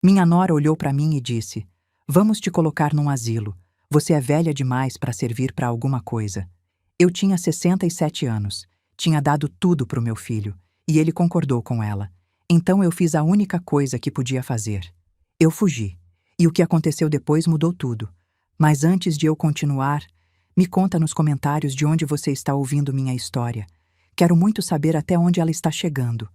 Minha nora olhou para mim e disse: "Vamos te colocar num asilo. Você é velha demais para servir para alguma coisa." Eu tinha 67 anos. Tinha dado tudo para o meu filho, e ele concordou com ela. Então eu fiz a única coisa que podia fazer. Eu fugi. E o que aconteceu depois mudou tudo. Mas antes de eu continuar, me conta nos comentários de onde você está ouvindo minha história. Quero muito saber até onde ela está chegando.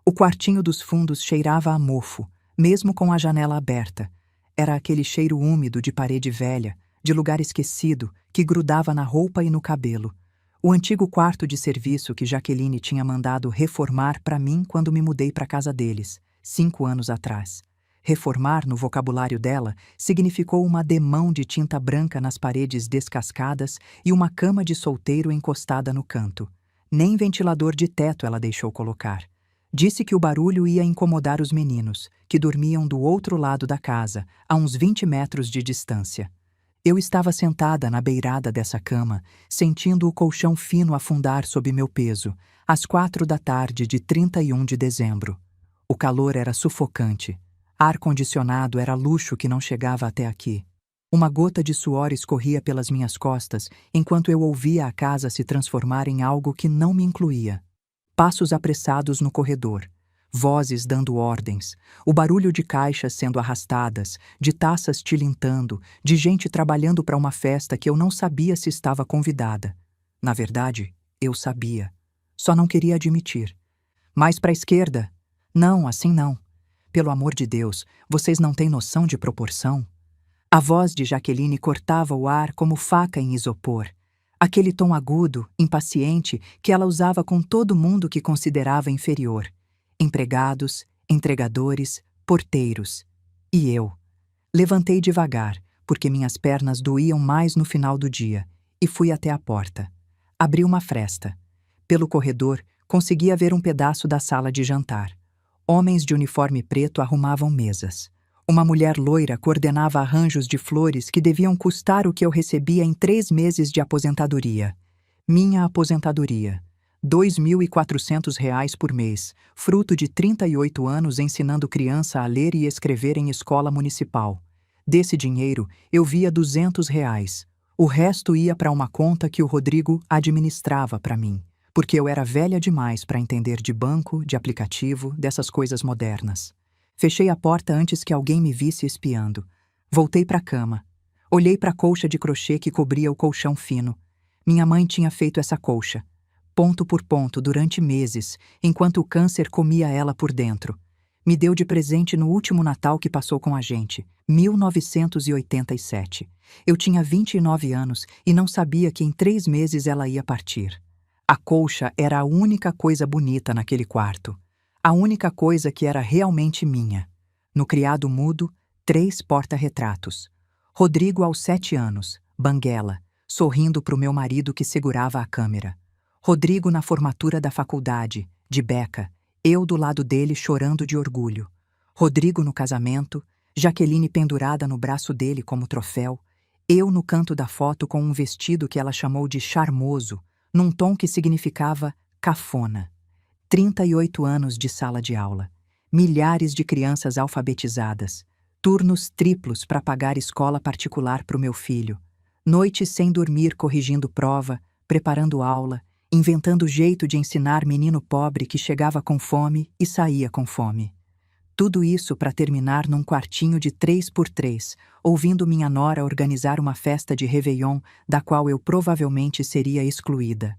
O quartinho dos fundos cheirava a mofo, mesmo com a janela aberta. Era aquele cheiro úmido de parede velha, de lugar esquecido, que grudava na roupa e no cabelo. O antigo quarto de serviço que Jaqueline tinha mandado reformar para mim quando me mudei para a casa deles, 5 anos atrás. Reformar, no vocabulário dela, significou uma demão de tinta branca nas paredes descascadas e uma cama de solteiro encostada no canto. Nem ventilador de teto ela deixou colocar. Disse que o barulho ia incomodar os meninos, que dormiam do outro lado da casa, a uns 20 metros de distância. Eu estava sentada na beirada dessa cama, sentindo o colchão fino afundar sob meu peso, às 4 da tarde de 31 de dezembro. O calor era sufocante. Ar-condicionado era luxo que não chegava até aqui. Uma gota de suor escorria pelas minhas costas enquanto eu ouvia a casa se transformar em algo que não me incluía. Passos apressados no corredor, vozes dando ordens, o barulho de caixas sendo arrastadas, de taças tilintando, de gente trabalhando para uma festa que eu não sabia se estava convidada. Na verdade, eu sabia. Só não queria admitir. Mais para a esquerda? Não, assim não. Pelo amor de Deus, vocês não têm noção de proporção? A voz de Jaqueline cortava o ar como faca em isopor. Aquele tom agudo, impaciente, que ela usava com todo mundo que considerava inferior. Empregados, entregadores, porteiros. E eu. Levantei devagar, porque minhas pernas doíam mais no final do dia, e fui até a porta. Abri uma fresta. Pelo corredor, conseguia ver um pedaço da sala de jantar. Homens de uniforme preto arrumavam mesas. Uma mulher loira coordenava arranjos de flores que deviam custar o que eu recebia em 3 meses de aposentadoria. Minha aposentadoria. R$ 2.400 por mês, fruto de 38 anos ensinando criança a ler e escrever em escola municipal. Desse dinheiro, eu via R$ 200. O resto ia para uma conta que o Rodrigo administrava para mim, porque eu era velha demais para entender de banco, de aplicativo, dessas coisas modernas. Fechei a porta antes que alguém me visse espiando. Voltei para a cama. Olhei para a colcha de crochê que cobria o colchão fino. Minha mãe tinha feito essa colcha, ponto por ponto, durante meses, enquanto o câncer comia ela por dentro. Me deu de presente no último Natal que passou com a gente, 1987. Eu tinha 29 anos e não sabia que em 3 meses ela ia partir. A colcha era a única coisa bonita naquele quarto. A única coisa que era realmente minha. No criado mudo, 3 porta-retratos. Rodrigo aos 7 anos, banguela, sorrindo para o meu marido que segurava a câmera. Rodrigo na formatura da faculdade, de beca, eu do lado dele chorando de orgulho. Rodrigo no casamento, Jaqueline pendurada no braço dele como troféu, eu no canto da foto com um vestido que ela chamou de charmoso, num tom que significava cafona. 38 anos de sala de aula, milhares de crianças alfabetizadas, turnos triplos para pagar escola particular para o meu filho, noites sem dormir corrigindo prova, preparando aula, inventando jeito de ensinar menino pobre que chegava com fome e saía com fome. Tudo isso para terminar num quartinho de 3x3, ouvindo minha nora organizar uma festa de Réveillon da qual eu provavelmente seria excluída.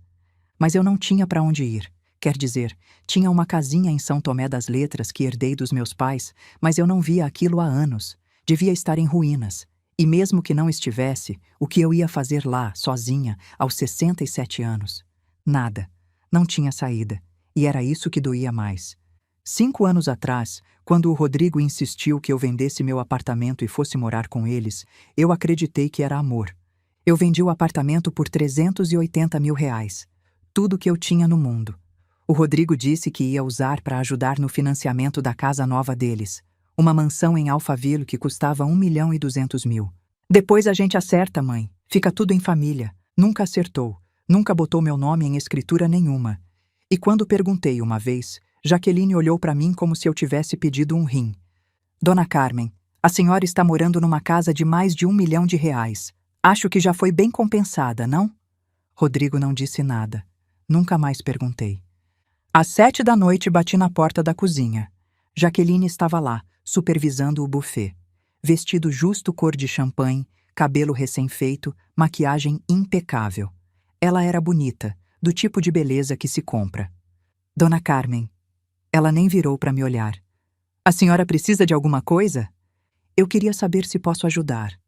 Mas eu não tinha para onde ir. Quer dizer, tinha uma casinha em São Tomé das Letras que herdei dos meus pais, mas eu não via aquilo há anos. Devia estar em ruínas. E mesmo que não estivesse, o que eu ia fazer lá, sozinha, aos 67 anos? Nada. Não tinha saída. E era isso que doía mais. 5 anos atrás, quando o Rodrigo insistiu que eu vendesse meu apartamento e fosse morar com eles, eu acreditei que era amor. Eu vendi o apartamento por R$ 380 mil. Tudo que eu tinha no mundo. O Rodrigo disse que ia usar para ajudar no financiamento da casa nova deles, uma mansão em Alphaville que custava R$ 1.200.000. Depois a gente acerta, mãe. Fica tudo em família. Nunca acertou. Nunca botou meu nome em escritura nenhuma. E quando perguntei uma vez, Jaqueline olhou para mim como se eu tivesse pedido um rim. Dona Carmen, a senhora está morando numa casa de mais de R$ 1 milhão. Acho que já foi bem compensada, não? Rodrigo não disse nada. Nunca mais perguntei. Às 7 da noite bati na porta da cozinha. Jaqueline estava lá, supervisando o buffet. Vestido justo cor de champanhe, cabelo recém-feito, maquiagem impecável. Ela era bonita, do tipo de beleza que se compra. Dona Carmen. Ela nem virou para me olhar. A senhora precisa de alguma coisa? Eu queria saber se posso ajudar.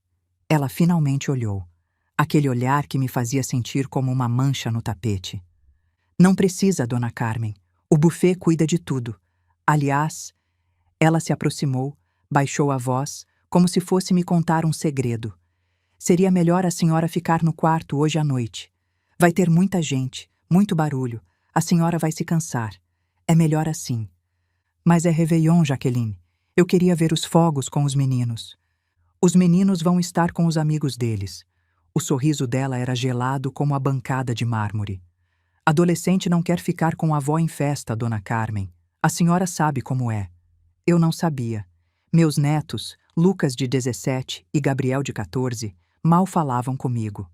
Ela finalmente olhou. Aquele olhar que me fazia sentir como uma mancha no tapete. Não precisa, Dona Carmen. O buffet cuida de tudo. Aliás, ela se aproximou, baixou a voz, como se fosse me contar um segredo. Seria melhor a senhora ficar no quarto hoje à noite. Vai ter muita gente, muito barulho. A senhora vai se cansar. É melhor assim. Mas é Réveillon, Jaqueline. Eu queria ver os fogos com os meninos. Os meninos vão estar com os amigos deles. O sorriso dela era gelado como a bancada de mármore. Adolescente não quer ficar com a avó em festa, Dona Carmen. A senhora sabe como é. Eu não sabia. Meus netos, Lucas de 17 e Gabriel de 14, mal falavam comigo.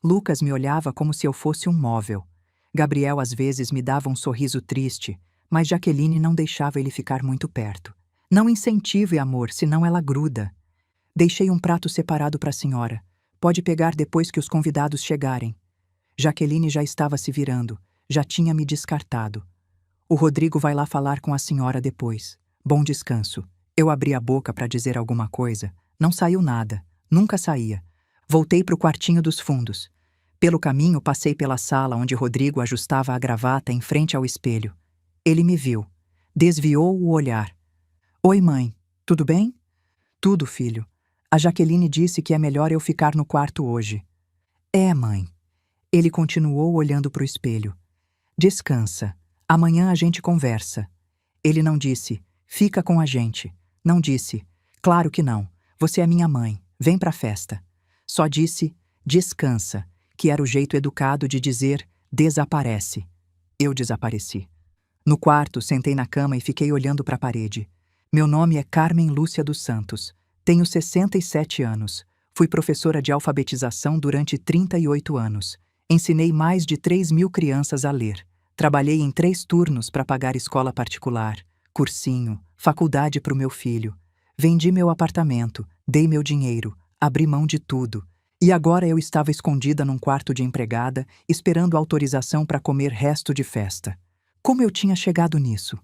Lucas me olhava como se eu fosse um móvel. Gabriel às vezes me dava um sorriso triste, mas Jaqueline não deixava ele ficar muito perto. Não incentive amor, senão ela gruda. Deixei um prato separado para a senhora. Pode pegar depois que os convidados chegarem. Jaqueline já estava se virando, já tinha me descartado. O Rodrigo vai lá falar com a senhora depois. Bom descanso. Eu abri a boca para dizer alguma coisa. Não saiu nada. Nunca saía. Voltei para o quartinho dos fundos. Pelo caminho passei pela sala onde Rodrigo ajustava a gravata em frente ao espelho. Ele me viu. Desviou o olhar. Oi, mãe. Tudo bem? Tudo, filho. A Jaqueline disse que é melhor eu ficar no quarto hoje. É, mãe. Ele continuou olhando para o espelho. Descansa. Amanhã a gente conversa. Ele não disse, fica com a gente. Não disse, claro que não. Você é minha mãe. Vem pra festa. Só disse, descansa, que era o jeito educado de dizer, desaparece. Eu desapareci. No quarto, sentei na cama e fiquei olhando para a parede. Meu nome é Carmen Lúcia dos Santos. Tenho 67 anos. Fui professora de alfabetização durante 38 anos. Ensinei mais de 3.000 crianças a ler. Trabalhei em 3 turnos para pagar escola particular, cursinho, faculdade para o meu filho. Vendi meu apartamento, dei meu dinheiro, abri mão de tudo. E agora eu estava escondida num quarto de empregada, esperando autorização para comer resto de festa. Como eu tinha chegado nisso?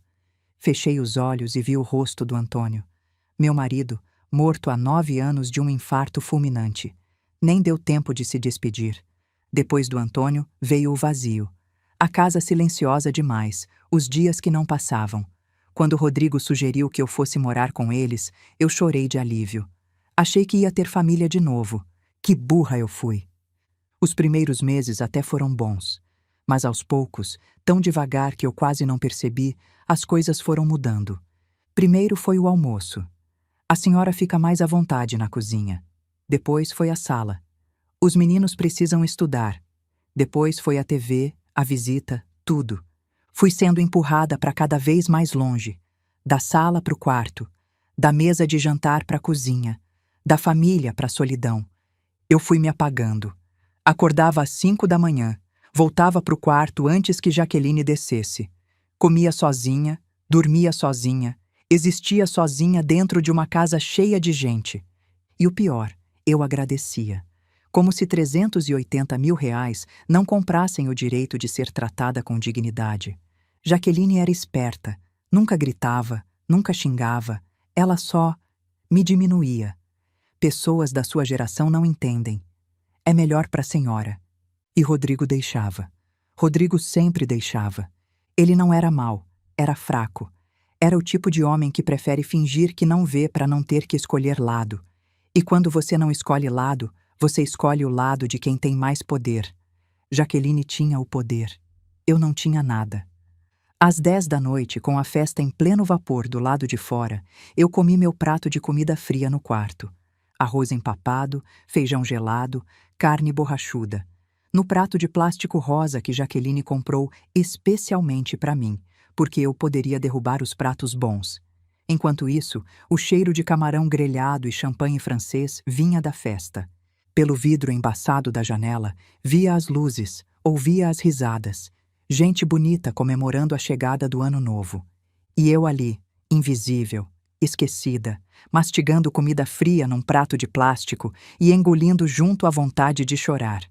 Fechei os olhos e vi o rosto do Antônio. Meu marido, morto há 9 anos de um infarto fulminante. Nem deu tempo de se despedir. Depois do Antônio, veio o vazio. A casa silenciosa demais, os dias que não passavam. Quando Rodrigo sugeriu que eu fosse morar com eles, eu chorei de alívio. Achei que ia ter família de novo. Que burra eu fui. Os primeiros meses até foram bons. Mas aos poucos, tão devagar que eu quase não percebi, as coisas foram mudando. Primeiro foi o almoço. A senhora fica mais à vontade na cozinha. Depois foi a sala. Os meninos precisam estudar. Depois foi a TV, a visita, tudo. Fui sendo empurrada para cada vez mais longe. Da sala para o quarto. Da mesa de jantar para a cozinha. Da família para a solidão. Eu fui me apagando. Acordava às 5 da manhã. Voltava para o quarto antes que Jaqueline descesse. Comia sozinha, dormia sozinha, existia sozinha dentro de uma casa cheia de gente. E o pior, eu agradecia. Como se 380 mil reais não comprassem o direito de ser tratada com dignidade. Jaqueline era esperta, nunca gritava, nunca xingava, ela só me diminuía. Pessoas da sua geração não entendem. É melhor para a senhora. E Rodrigo deixava. Rodrigo sempre deixava. Ele não era mau, era fraco. Era o tipo de homem que prefere fingir que não vê para não ter que escolher lado. E quando você não escolhe lado, você escolhe o lado de quem tem mais poder. Jaqueline tinha o poder. Eu não tinha nada. Às 10 da noite, com a festa em pleno vapor do lado de fora, eu comi meu prato de comida fria no quarto. Arroz empapado, feijão gelado, carne borrachuda. No prato de plástico rosa que Jaqueline comprou especialmente para mim, porque eu poderia derrubar os pratos bons. Enquanto isso, o cheiro de camarão grelhado e champanhe francês vinha da festa. Pelo vidro embaçado da janela, via as luzes, ouvia as risadas. Gente bonita comemorando a chegada do ano novo. E eu ali, invisível, esquecida, mastigando comida fria num prato de plástico e engolindo junto a vontade de chorar.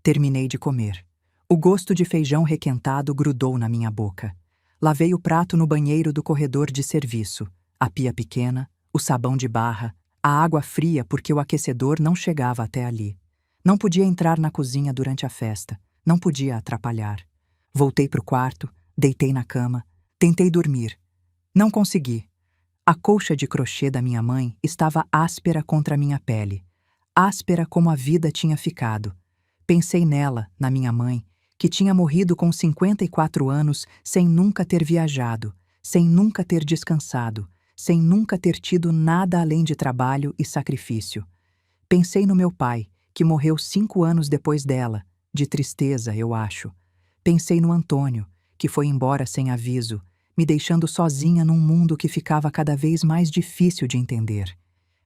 Terminei de comer. O gosto de feijão requentado grudou na minha boca. Lavei o prato no banheiro do corredor de serviço, a pia pequena, o sabão de barra, a água fria porque o aquecedor não chegava até ali. Não podia entrar na cozinha durante a festa, não podia atrapalhar. Voltei para o quarto, deitei na cama, tentei dormir. Não consegui. A colcha de crochê da minha mãe estava áspera contra a minha pele, áspera como a vida tinha ficado. Pensei nela, na minha mãe, que tinha morrido com 54 anos sem nunca ter viajado, sem nunca ter descansado, sem nunca ter tido nada além de trabalho e sacrifício. Pensei no meu pai, que morreu 5 anos depois dela, de tristeza, eu acho. Pensei no Antônio, que foi embora sem aviso, me deixando sozinha num mundo que ficava cada vez mais difícil de entender.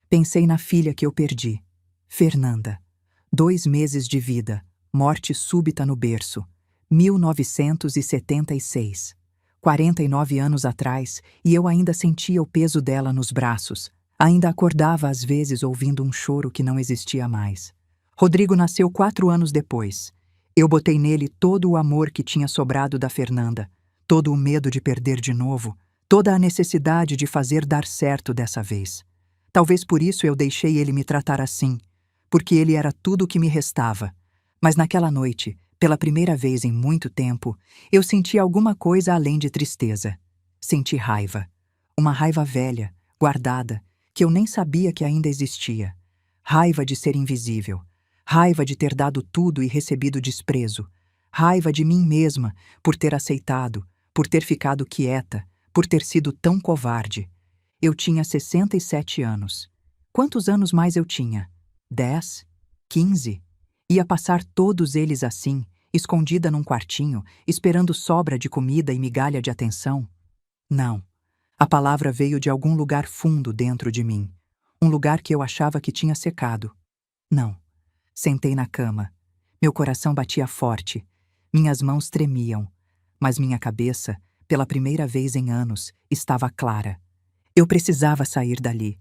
Pensei na filha que eu perdi, Fernanda. 2 meses de vida, morte súbita no berço, 1976. 49 anos atrás, e eu ainda sentia o peso dela nos braços. Ainda acordava às vezes ouvindo um choro que não existia mais. Rodrigo nasceu 4 anos depois. Eu botei nele todo o amor que tinha sobrado da Fernanda, todo o medo de perder de novo, toda a necessidade de fazer dar certo dessa vez. Talvez por isso eu deixei ele me tratar assim, porque ele era tudo o que me restava. Mas naquela noite, pela primeira vez em muito tempo, eu senti alguma coisa além de tristeza. Senti raiva. Uma raiva velha, guardada, que eu nem sabia que ainda existia. Raiva de ser invisível. Raiva de ter dado tudo e recebido desprezo. Raiva de mim mesma por ter aceitado, por ter ficado quieta, por ter sido tão covarde. Eu tinha 67 anos. Quantos anos mais eu tinha? 10? 15? Ia passar todos eles assim, escondida num quartinho, esperando sobra de comida e migalha de atenção? Não. A palavra veio de algum lugar fundo dentro de mim. Um lugar que eu achava que tinha secado. Não. Sentei na cama. Meu coração batia forte. Minhas mãos tremiam. Mas minha cabeça, pela primeira vez em anos, estava clara. Eu precisava sair dali.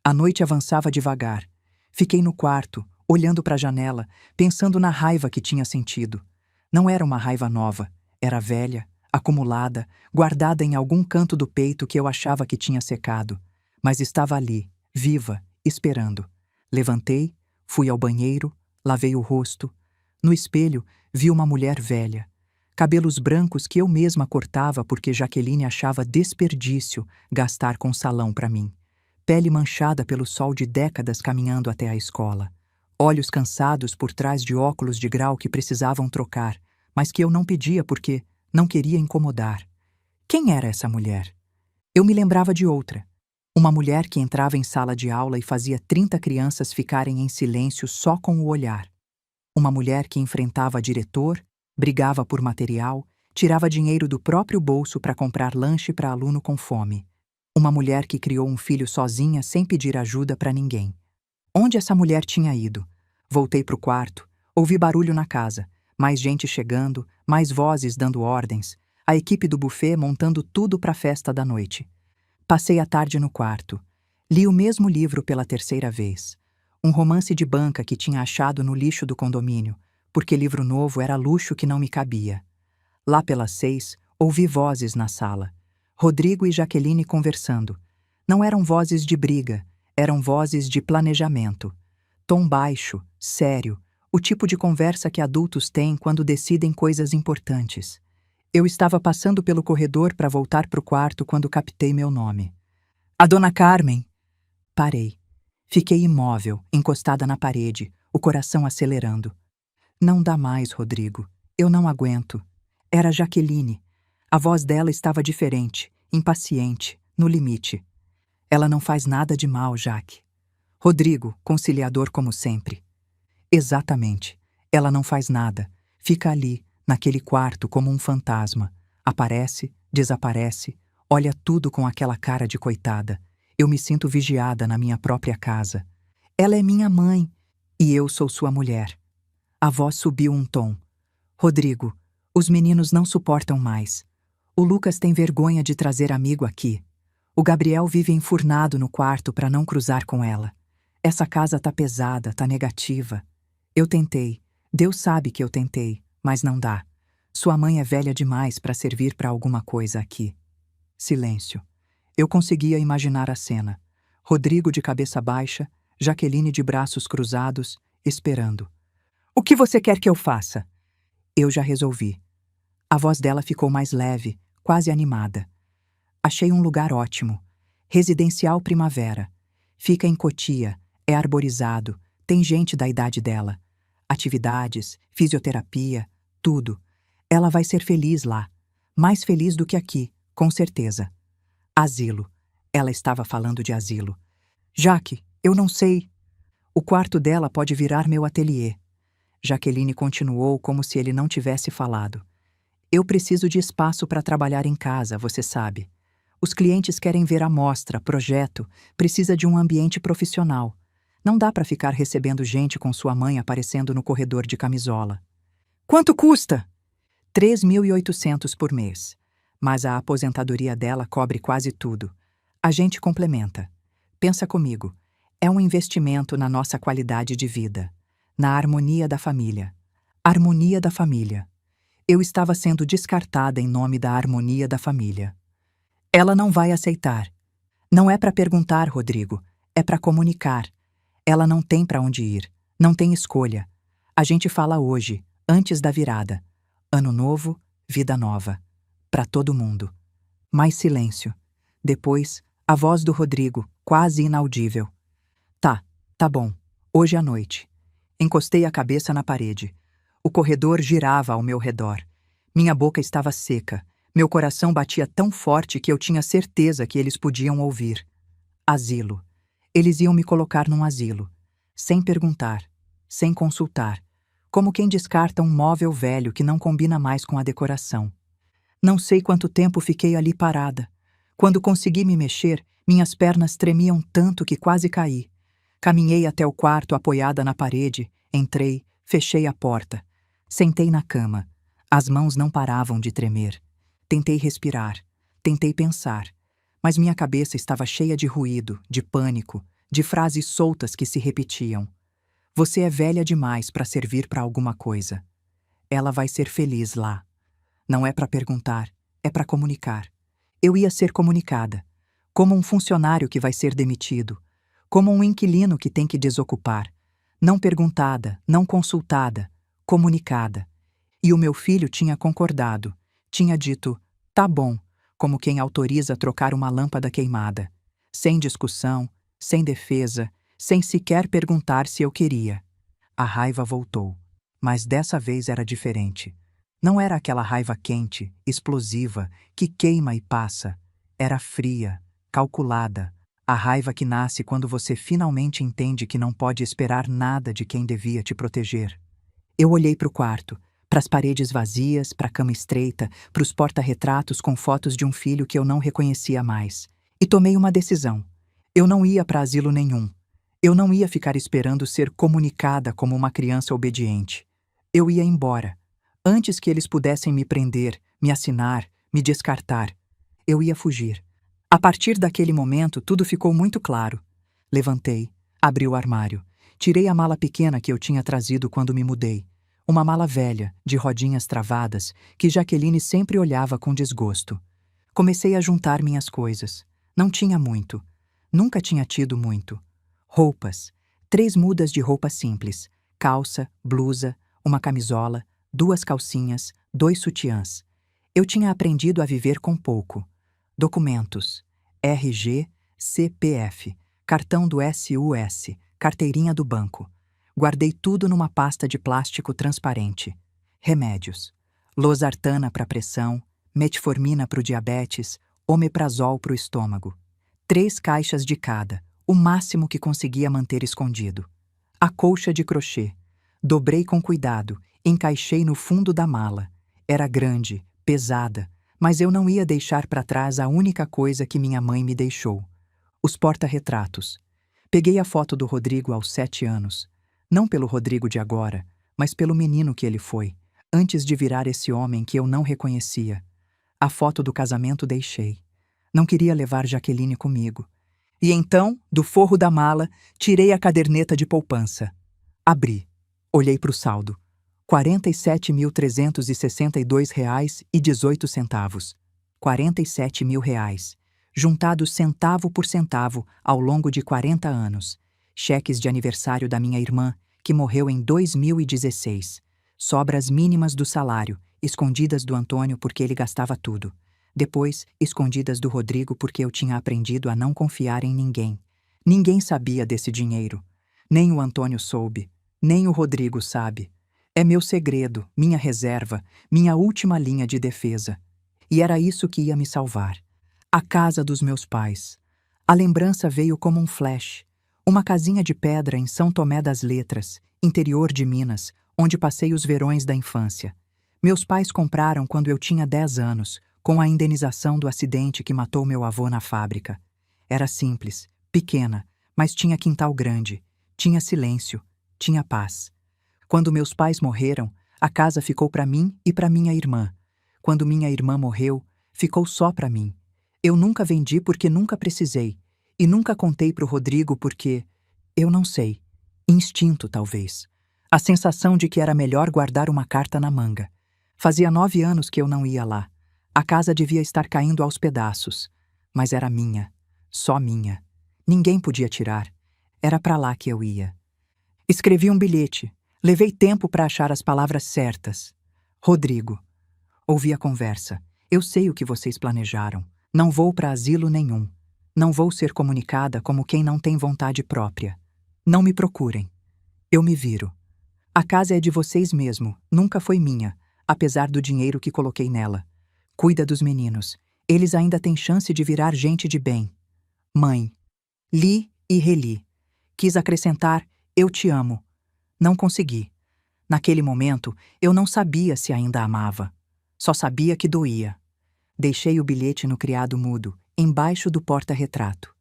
A noite avançava devagar. Fiquei no quarto, olhando para a janela, pensando na raiva que tinha sentido. Não era uma raiva nova, era velha, acumulada, guardada em algum canto do peito que eu achava que tinha secado. Mas estava ali, viva, esperando. Levantei, fui ao banheiro, lavei o rosto. No espelho, vi uma mulher velha. Cabelos brancos que eu mesma cortava porque Jaqueline achava desperdício gastar com salão para mim. Pele manchada pelo sol de décadas caminhando até a escola. Olhos cansados por trás de óculos de grau que precisavam trocar, mas que eu não pedia porque não queria incomodar. Quem era essa mulher? Eu me lembrava de outra. Uma mulher que entrava em sala de aula e fazia 30 crianças ficarem em silêncio só com o olhar. Uma mulher que enfrentava diretor, brigava por material, tirava dinheiro do próprio bolso para comprar lanche para aluno com fome. Uma mulher que criou um filho sozinha sem pedir ajuda para ninguém. Onde essa mulher tinha ido? Voltei para o quarto, ouvi barulho na casa, mais gente chegando, mais vozes dando ordens, a equipe do buffet montando tudo para a festa da noite. Passei a tarde no quarto. Li o mesmo livro pela 3ª vez. Um romance de banca que tinha achado no lixo do condomínio, porque livro novo era luxo que não me cabia. Lá pelas 6, ouvi vozes na sala. Rodrigo e Jaqueline conversando. Não eram vozes de briga, eram vozes de planejamento. Tom baixo, sério, o tipo de conversa que adultos têm quando decidem coisas importantes. Eu estava passando pelo corredor para voltar para o quarto quando captei meu nome. A Dona Carmen! Parei. Fiquei imóvel, encostada na parede, o coração acelerando. Não dá mais, Rodrigo. Eu não aguento. Era Jaqueline. A voz dela estava diferente, impaciente, no limite. Ela não faz nada de mal, Jaque. Rodrigo, conciliador como sempre. Exatamente. Ela não faz nada. Fica ali, naquele quarto, como um fantasma. Aparece, desaparece, Olha tudo com aquela cara de coitada. Eu me sinto vigiada na minha própria casa. Ela é minha mãe e eu sou sua mulher. A voz subiu um tom. Rodrigo, os meninos não suportam mais. O Lucas tem vergonha de trazer amigo aqui. O Gabriel vive enfurnado no quarto para não cruzar com ela. Essa casa tá pesada, tá negativa. Eu tentei. Deus sabe que eu tentei, mas não dá. Sua mãe é velha demais para servir para alguma coisa aqui. Silêncio. Eu conseguia imaginar a cena. Rodrigo de cabeça baixa, Jaqueline de braços cruzados, esperando. O que você quer que eu faça? Eu já resolvi. A voz dela ficou mais leve, quase animada. Achei um lugar ótimo. Residencial Primavera. Fica em Cotia, é arborizado, tem gente da idade dela. Atividades, fisioterapia, tudo. Ela vai ser feliz lá. Mais feliz do que aqui, com certeza. Asilo. Ela estava falando de asilo. Jaque, eu não sei. O quarto dela pode virar meu ateliê. Jaqueline continuou como se ele não tivesse falado. Eu preciso de espaço para trabalhar em casa, você sabe. Os clientes querem ver amostra, projeto, precisa de um ambiente profissional. Não dá para ficar recebendo gente com sua mãe aparecendo no corredor de camisola. Quanto custa? 3.800 por mês. Mas a aposentadoria dela cobre quase tudo. A gente complementa. Pensa comigo. É um investimento na nossa qualidade de vida. Na harmonia da família. Harmonia da família. Eu estava sendo descartada em nome da harmonia da família. Ela não vai aceitar. Não é para perguntar, Rodrigo. É para comunicar. Ela não tem para onde ir. Não tem escolha. A gente fala hoje, antes da virada. Ano novo, vida nova. Para todo mundo. Mais silêncio. Depois, a voz do Rodrigo, quase inaudível. Tá bom. Hoje à noite. Encostei a cabeça na parede. O corredor girava ao meu redor. Minha boca estava seca. Meu coração batia tão forte que eu tinha certeza que eles podiam ouvir. Asilo. Eles iam me colocar num asilo. Sem perguntar. Sem consultar. Como quem descarta um móvel velho que não combina mais com a decoração. Não sei quanto tempo fiquei ali parada. Quando consegui me mexer, minhas pernas tremiam tanto que quase caí. Caminhei até o quarto apoiada na parede, entrei, fechei a porta. Sentei na cama. As mãos não paravam de tremer. Tentei respirar, tentei pensar, mas minha cabeça estava cheia de ruído, de pânico, de frases soltas que se repetiam. Você é velha demais para servir para alguma coisa. Ela vai ser feliz lá. Não é para perguntar, é para comunicar. Eu ia ser comunicada, como um funcionário que vai ser demitido, como um inquilino que tem que desocupar. Não perguntada, não consultada, comunicada. E o meu filho tinha concordado. Tinha dito, tá bom, como quem autoriza trocar uma lâmpada queimada. Sem discussão, sem defesa, sem sequer perguntar se eu queria. A raiva voltou, mas dessa vez era diferente. Não era aquela raiva quente, explosiva, que queima e passa. Era fria, calculada. A raiva que nasce quando você finalmente entende que não pode esperar nada de quem devia te proteger. Eu olhei para o quarto, para as paredes vazias, para a cama estreita, para os porta-retratos com fotos de um filho que eu não reconhecia mais. E tomei uma decisão. Eu não ia para asilo nenhum. Eu não ia ficar esperando ser comunicada como uma criança obediente. Eu ia embora. Antes que eles pudessem me prender, me assinar, me descartar. Eu ia fugir. A partir daquele momento, tudo ficou muito claro. Levantei, abri o armário. Tirei a mala pequena que eu tinha trazido quando me mudei. Uma mala velha, de rodinhas travadas, que Jaqueline sempre olhava com desgosto. Comecei a juntar minhas coisas. Não tinha muito. Nunca tinha tido muito. Roupas. 3 mudas de roupa simples. Calça, blusa, uma camisola, 2 calcinhas, 2 sutiãs. Eu tinha aprendido a viver com pouco. Documentos. RG, CPF, cartão do SUS, carteirinha do banco. Guardei tudo numa pasta de plástico transparente. Remédios. Losartana para pressão, metformina para o diabetes, omeprazol para o estômago. 3 caixas de cada, o máximo que conseguia manter escondido. A colcha de crochê. Dobrei com cuidado, encaixei no fundo da mala. Era grande, pesada, Mas eu não ia deixar para trás a única coisa que minha mãe me deixou: os porta-retratos. Peguei a foto do Rodrigo aos 7 anos. Não pelo Rodrigo de agora, mas pelo menino que ele foi, antes de virar esse homem que eu não reconhecia. A foto do casamento deixei. Não queria levar Jaqueline comigo. E então, do forro da mala, tirei a caderneta de poupança. Abri. Olhei para o saldo. R$ 47.362,18. R$ 47.000. Juntados centavo por centavo ao longo de 40 anos. Cheques de aniversário da minha irmã, que morreu em 2016. Sobras mínimas do salário, escondidas do Antônio porque ele gastava tudo. Depois, escondidas do Rodrigo porque eu tinha aprendido a não confiar em ninguém. Ninguém sabia desse dinheiro. Nem o Antônio soube. Nem o Rodrigo sabe. É meu segredo, minha reserva, minha última linha de defesa. E era isso que ia me salvar. A casa dos meus pais. A lembrança veio como um flash. Uma casinha de pedra em São Tomé das Letras, interior de Minas, onde passei os verões da infância. Meus pais compraram quando eu tinha 10 anos, com a indenização do acidente que matou meu avô na fábrica. Era simples, pequena, mas tinha quintal grande, tinha silêncio, tinha paz. Quando meus pais morreram, a casa ficou para mim e para minha irmã. Quando minha irmã morreu, ficou só para mim. Eu nunca vendi porque nunca precisei, e nunca contei para o Rodrigo porque, eu não sei, instinto talvez. A sensação de que era melhor guardar uma carta na manga. Fazia 9 anos que eu não ia lá. A casa devia estar caindo aos pedaços, mas era minha, só minha. Ninguém podia tirar. Era para lá que eu ia. Escrevi um bilhete. Levei tempo para achar as palavras certas. Rodrigo. Ouvi a conversa. Eu sei o que vocês planejaram. Não vou para asilo nenhum. Não vou ser comunicada como quem não tem vontade própria. Não me procurem. Eu me viro. A casa é de vocês mesmo, nunca foi minha, apesar do dinheiro que coloquei nela. Cuida dos meninos. Eles ainda têm chance de virar gente de bem. Mãe. Li e reli. Quis acrescentar, eu te amo. Não consegui. Naquele momento, eu não sabia se ainda amava. Só sabia que doía. Deixei o bilhete no criado mudo, embaixo do porta-retrato.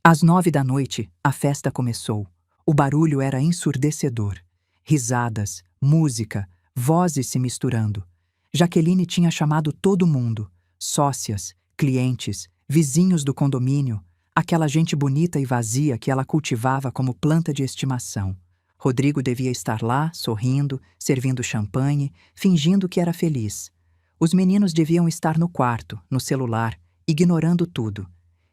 Às 9 da noite, a festa começou. O barulho era ensurdecedor. Risadas, música, vozes se misturando. Jaqueline tinha chamado todo mundo, sócias, clientes, vizinhos do condomínio, aquela gente bonita e vazia que ela cultivava como planta de estimação. Rodrigo devia estar lá, sorrindo, servindo champanhe, fingindo que era feliz. Os meninos deviam estar no quarto, no celular, ignorando tudo.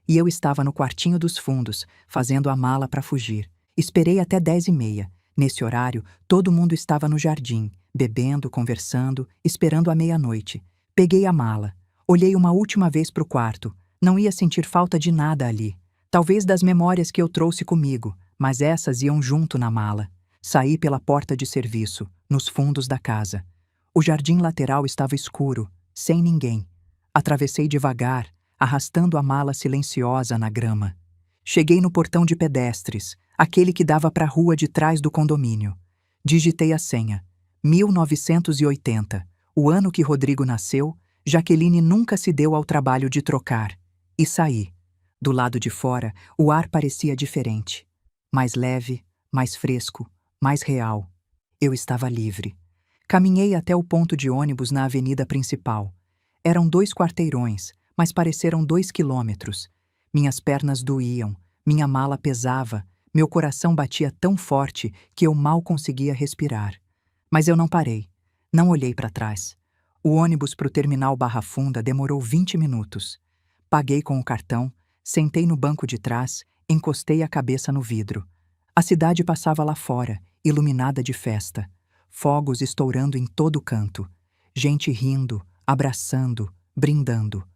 E eu estava no quartinho dos fundos, fazendo a mala para fugir. Esperei até 10h30. Nesse horário, todo mundo estava no jardim, bebendo, conversando, esperando a meia-noite. Peguei a mala. Olhei uma última vez para o quarto. Não ia sentir falta de nada ali. Talvez das memórias que eu trouxe comigo, mas essas iam junto na mala. Saí pela porta de serviço, nos fundos da casa. O jardim lateral estava escuro, sem ninguém. Atravessei devagar, arrastando a mala silenciosa na grama. Cheguei no portão de pedestres, aquele que dava para a rua de trás do condomínio. Digitei a senha. 1980, o ano que Rodrigo nasceu, Jaqueline nunca se deu ao trabalho de trocar. E saí. Do lado de fora, o ar parecia diferente. Mais leve, mais fresco, mais real. Eu estava livre. Caminhei até o ponto de ônibus na avenida principal. Eram 2 quarteirões, mas pareceram 2 quilômetros. Minhas pernas doíam, minha mala pesava, meu coração batia tão forte que eu mal conseguia respirar. Mas eu não parei. Não olhei para trás. O ônibus para o terminal Barra Funda demorou 20 minutos. Paguei com o cartão, sentei no banco de trás, encostei a cabeça no vidro. A cidade passava lá fora, iluminada de festa. Fogos estourando em todo canto. Gente rindo, abraçando, brindando.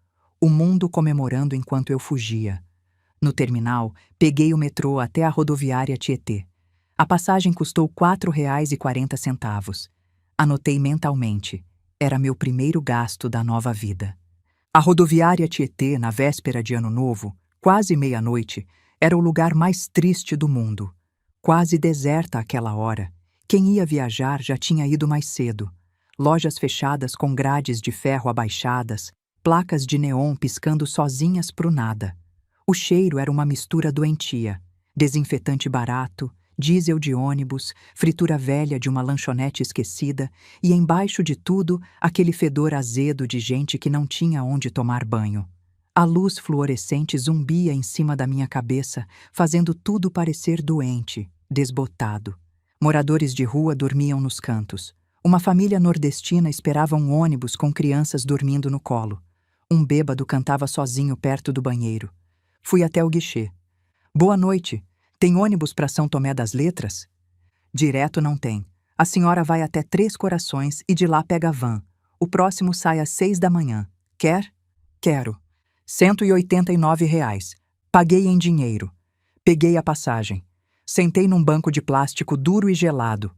O mundo comemorando enquanto eu fugia. No terminal, peguei o metrô até a rodoviária Tietê. A passagem custou R$ 4,40. Anotei mentalmente. Era meu primeiro gasto da nova vida. A rodoviária Tietê, na véspera de Ano Novo, quase meia-noite, era o lugar mais triste do mundo. Quase deserta àquela hora. Quem ia viajar já tinha ido mais cedo. Lojas fechadas com grades de ferro abaixadas, placas de neon piscando sozinhas pro nada. O cheiro era uma mistura doentia, desinfetante barato, diesel de ônibus, fritura velha de uma lanchonete esquecida e, embaixo de tudo, aquele fedor azedo de gente que não tinha onde tomar banho. A luz fluorescente zumbia em cima da minha cabeça, fazendo tudo parecer doente, desbotado. Moradores de rua dormiam nos cantos. Uma família nordestina esperava um ônibus com crianças dormindo no colo. Um bêbado cantava sozinho perto do banheiro. Fui até o guichê. Boa noite. Tem ônibus para São Tomé das Letras? Direto não tem. A senhora vai até Três Corações e de lá pega a van. O próximo sai às 6 da manhã. Quer? Quero. R$ 189. Paguei em dinheiro. Peguei a passagem. Sentei num banco de plástico duro e gelado.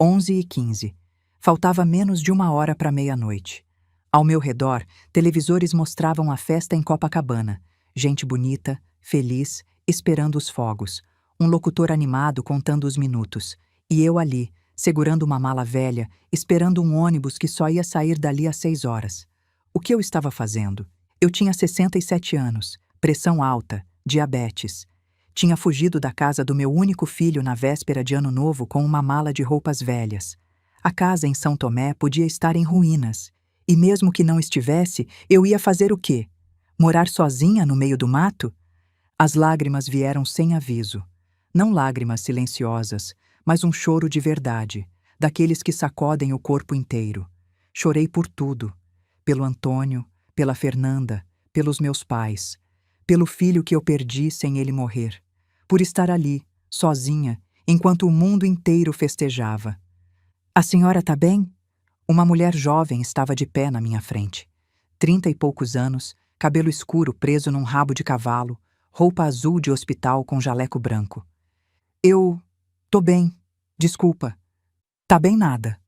11h15. Faltava menos de 1 hora para meia-noite. Ao meu redor, televisores mostravam a festa em Copacabana. Gente bonita, feliz, esperando os fogos. Um locutor animado contando os minutos. E eu ali, segurando uma mala velha, esperando um ônibus que só ia sair dali às 6 horas. O que eu estava fazendo? Eu tinha 67 anos, pressão alta, diabetes. Tinha fugido da casa do meu único filho na véspera de Ano Novo com uma mala de roupas velhas. A casa em São Tomé podia estar em ruínas. E mesmo que não estivesse, eu ia fazer o quê? Morar sozinha no meio do mato? As lágrimas vieram sem aviso. Não lágrimas silenciosas, mas um choro de verdade, daqueles que sacodem o corpo inteiro. Chorei por tudo. Pelo Antônio, pela Fernanda, pelos meus pais. Pelo filho que eu perdi sem ele morrer. Por estar ali, sozinha, enquanto o mundo inteiro festejava. A senhora tá bem? Uma mulher jovem estava de pé na minha frente. 30 e poucos anos, cabelo escuro preso num rabo de cavalo, roupa azul de hospital com jaleco branco. Eu... tô bem. Desculpa. Tá bem nada.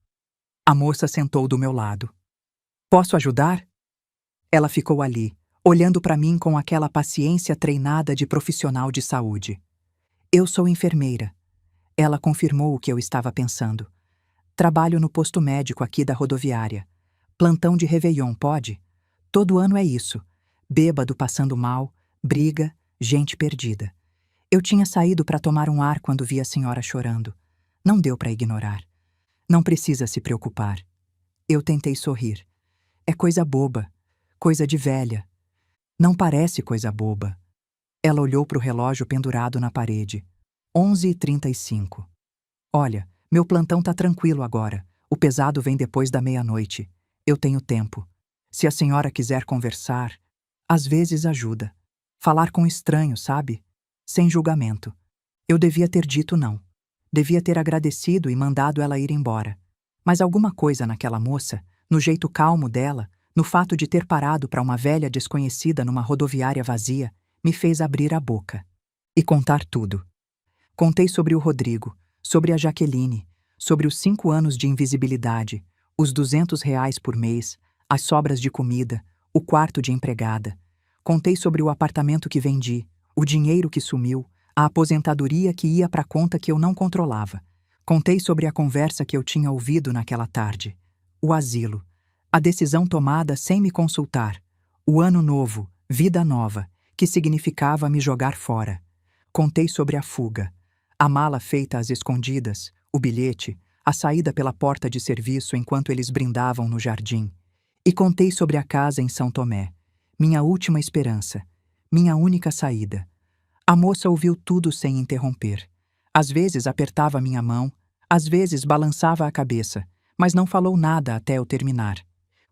A moça sentou do meu lado. Posso ajudar? Ela ficou ali, olhando para mim com aquela paciência treinada de profissional de saúde. Eu sou enfermeira. Ela confirmou o que eu estava pensando. Trabalho no posto médico aqui da rodoviária. Plantão de Réveillon, pode? Todo ano é isso. Bêbado passando mal, briga, gente perdida. Eu tinha saído para tomar um ar quando vi a senhora chorando. Não deu para ignorar. Não precisa se preocupar. Eu tentei sorrir. É coisa boba. Coisa de velha. Não parece coisa boba. Ela olhou para o relógio pendurado na parede. 11h35. Olha, meu plantão tá tranquilo agora. O pesado vem depois da meia-noite. Eu tenho tempo. Se a senhora quiser conversar, às vezes ajuda. Falar com estranho, sabe? Sem julgamento. Eu devia ter dito não. Devia ter agradecido e mandado ela ir embora. Mas alguma coisa naquela moça, no jeito calmo dela, no fato de ter parado para uma velha desconhecida numa rodoviária vazia, me fez abrir a boca. E contar tudo. Contei sobre o Rodrigo, sobre a Jaqueline, sobre os 5 anos de invisibilidade, os R$ 200 por mês, as sobras de comida, o quarto de empregada. Contei sobre o apartamento que vendi, o dinheiro que sumiu, a aposentadoria que ia para a conta que eu não controlava. Contei sobre a conversa que eu tinha ouvido naquela tarde. O asilo. A decisão tomada sem me consultar. O ano novo, vida nova, que significava me jogar fora. Contei sobre a fuga. A mala feita às escondidas, o bilhete, a saída pela porta de serviço enquanto eles brindavam no jardim. E contei sobre a casa em São Tomé. Minha última esperança. Minha única saída. A moça ouviu tudo sem interromper. Às vezes apertava minha mão, às vezes balançava a cabeça, mas não falou nada até eu terminar.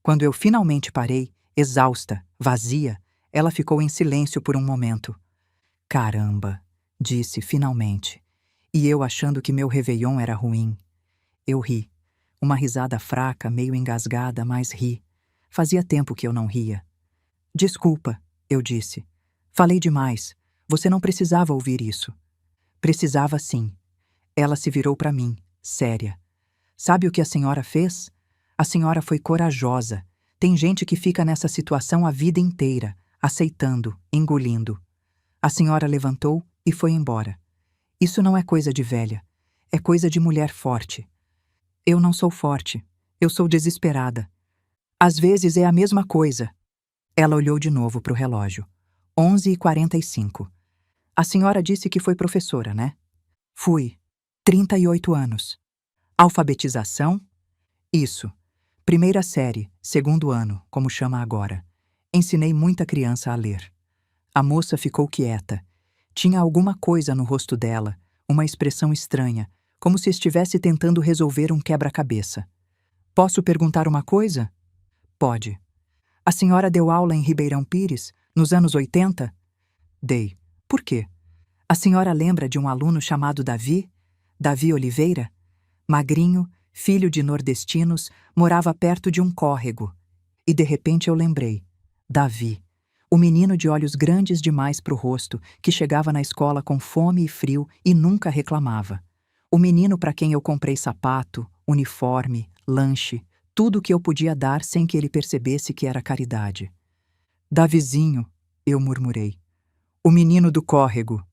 Quando eu finalmente parei, exausta, vazia, ela ficou em silêncio por um momento. Caramba, disse finalmente. E eu achando que meu Réveillon era ruim. Eu ri. Uma risada fraca, meio engasgada, mas ri. Fazia tempo que eu não ria. Desculpa, eu disse. Falei demais. Você não precisava ouvir isso. Precisava sim. Ela se virou para mim, séria. Sabe o que a senhora fez? A senhora foi corajosa. Tem gente que fica nessa situação a vida inteira, aceitando, engolindo. A senhora levantou e foi embora. Isso não é coisa de velha. É coisa de mulher forte. Eu não sou forte. Eu sou desesperada. Às vezes é a mesma coisa. Ela olhou de novo para o relógio. 11h45. A senhora disse que foi professora, né? Fui. 38 anos. Alfabetização? Isso. Primeira série, segundo ano, como chama agora. Ensinei muita criança a ler. A moça ficou quieta. Tinha alguma coisa no rosto dela, uma expressão estranha, como se estivesse tentando resolver um quebra-cabeça. Posso perguntar uma coisa? Pode. A senhora deu aula em Ribeirão Pires, nos anos 80? Dei. Por quê? A senhora lembra de um aluno chamado Davi? Davi Oliveira? Magrinho, filho de nordestinos, morava perto de um córrego. E de repente eu lembrei. Davi. O menino de olhos grandes demais para o rosto, que chegava na escola com fome e frio e nunca reclamava. O menino para quem eu comprei sapato, uniforme, lanche, tudo o que eu podia dar sem que ele percebesse que era caridade. Davizinho, eu murmurei. O menino do córrego.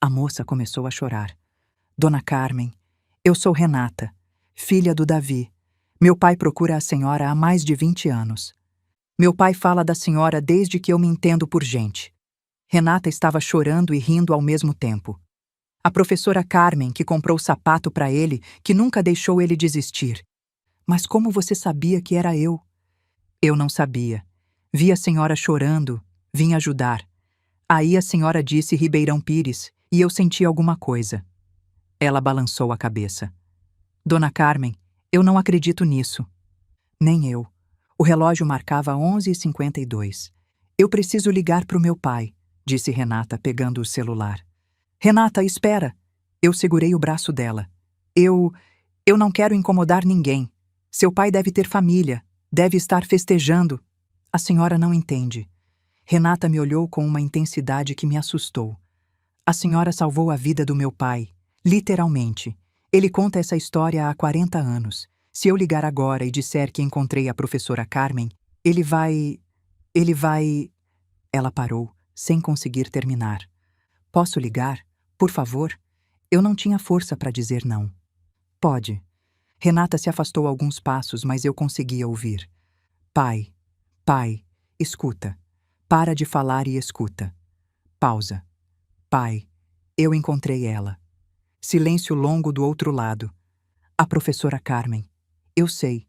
A moça começou a chorar. Dona Carmen, eu sou Renata, filha do Davi. Meu pai procura a senhora há mais de 20 anos. Meu pai fala da senhora desde que eu me entendo por gente. Renata estava chorando e rindo ao mesmo tempo. A professora Carmen, que comprou sapato para ele, que nunca deixou ele desistir. Mas como você sabia que era eu? Eu não sabia. Vi a senhora chorando, vim ajudar. Aí a senhora disse Ribeirão Pires, e eu senti alguma coisa. Ela balançou a cabeça. Dona Carmen, eu não acredito nisso. Nem eu. O relógio marcava 11h52. Eu preciso ligar para o meu pai, disse Renata, pegando o celular. Renata, espera! Eu segurei o braço dela. Eu não quero incomodar ninguém. Seu pai deve ter família, deve estar festejando. A senhora não entende. Renata me olhou com uma intensidade que me assustou. A senhora salvou a vida do meu pai, literalmente. Ele conta essa história há 40 anos. Se eu ligar agora e disser que encontrei a professora Carmen, ele vai... Ela parou, sem conseguir terminar. Posso ligar? Por favor? Eu não tinha força para dizer não. Pode. Renata se afastou alguns passos, mas eu conseguia ouvir. Pai, escuta. Para de falar e escuta. Pausa. Pai, eu encontrei ela. Silêncio longo do outro lado. A professora Carmen. Eu sei.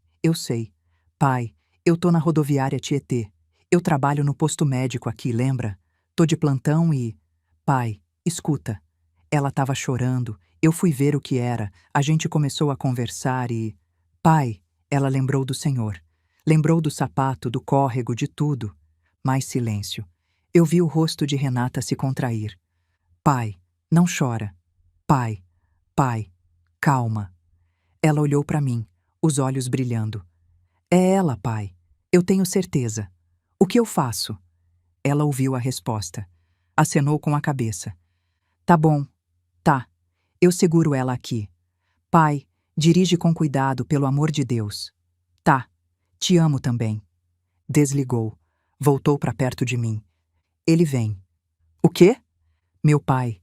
Pai, eu tô na rodoviária Tietê. Eu trabalho no posto médico aqui, lembra? Tô de plantão e... Pai, escuta. Ela tava chorando, eu fui ver o que era, a gente começou a conversar e... Pai, ela lembrou do senhor. Lembrou do sapato, do córrego, de tudo. Mais silêncio. Eu vi o rosto de Renata se contrair. Pai, não chora. Pai, calma. Ela olhou para mim, os olhos brilhando. É ela, pai. Eu tenho certeza. O que eu faço? Ela ouviu a resposta. Acenou com a cabeça. Tá bom. Tá. Eu seguro ela aqui. Pai, dirige com cuidado, pelo amor de Deus. Tá. Te amo também. Desligou. Voltou para perto de mim. Ele vem. O quê? Meu pai.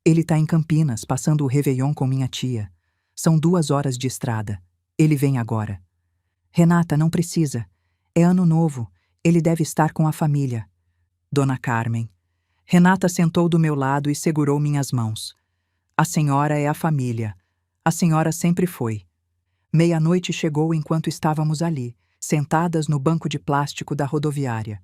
Ele tá em Campinas, passando o Réveillon com minha tia. São 2 horas de estrada. Ele vem agora. Renata, não precisa. É ano novo. Ele deve estar com a família. Dona Carmen. Renata sentou do meu lado e segurou minhas mãos. A senhora é a família. A senhora sempre foi. Meia-noite chegou enquanto estávamos ali, sentadas no banco de plástico da rodoviária.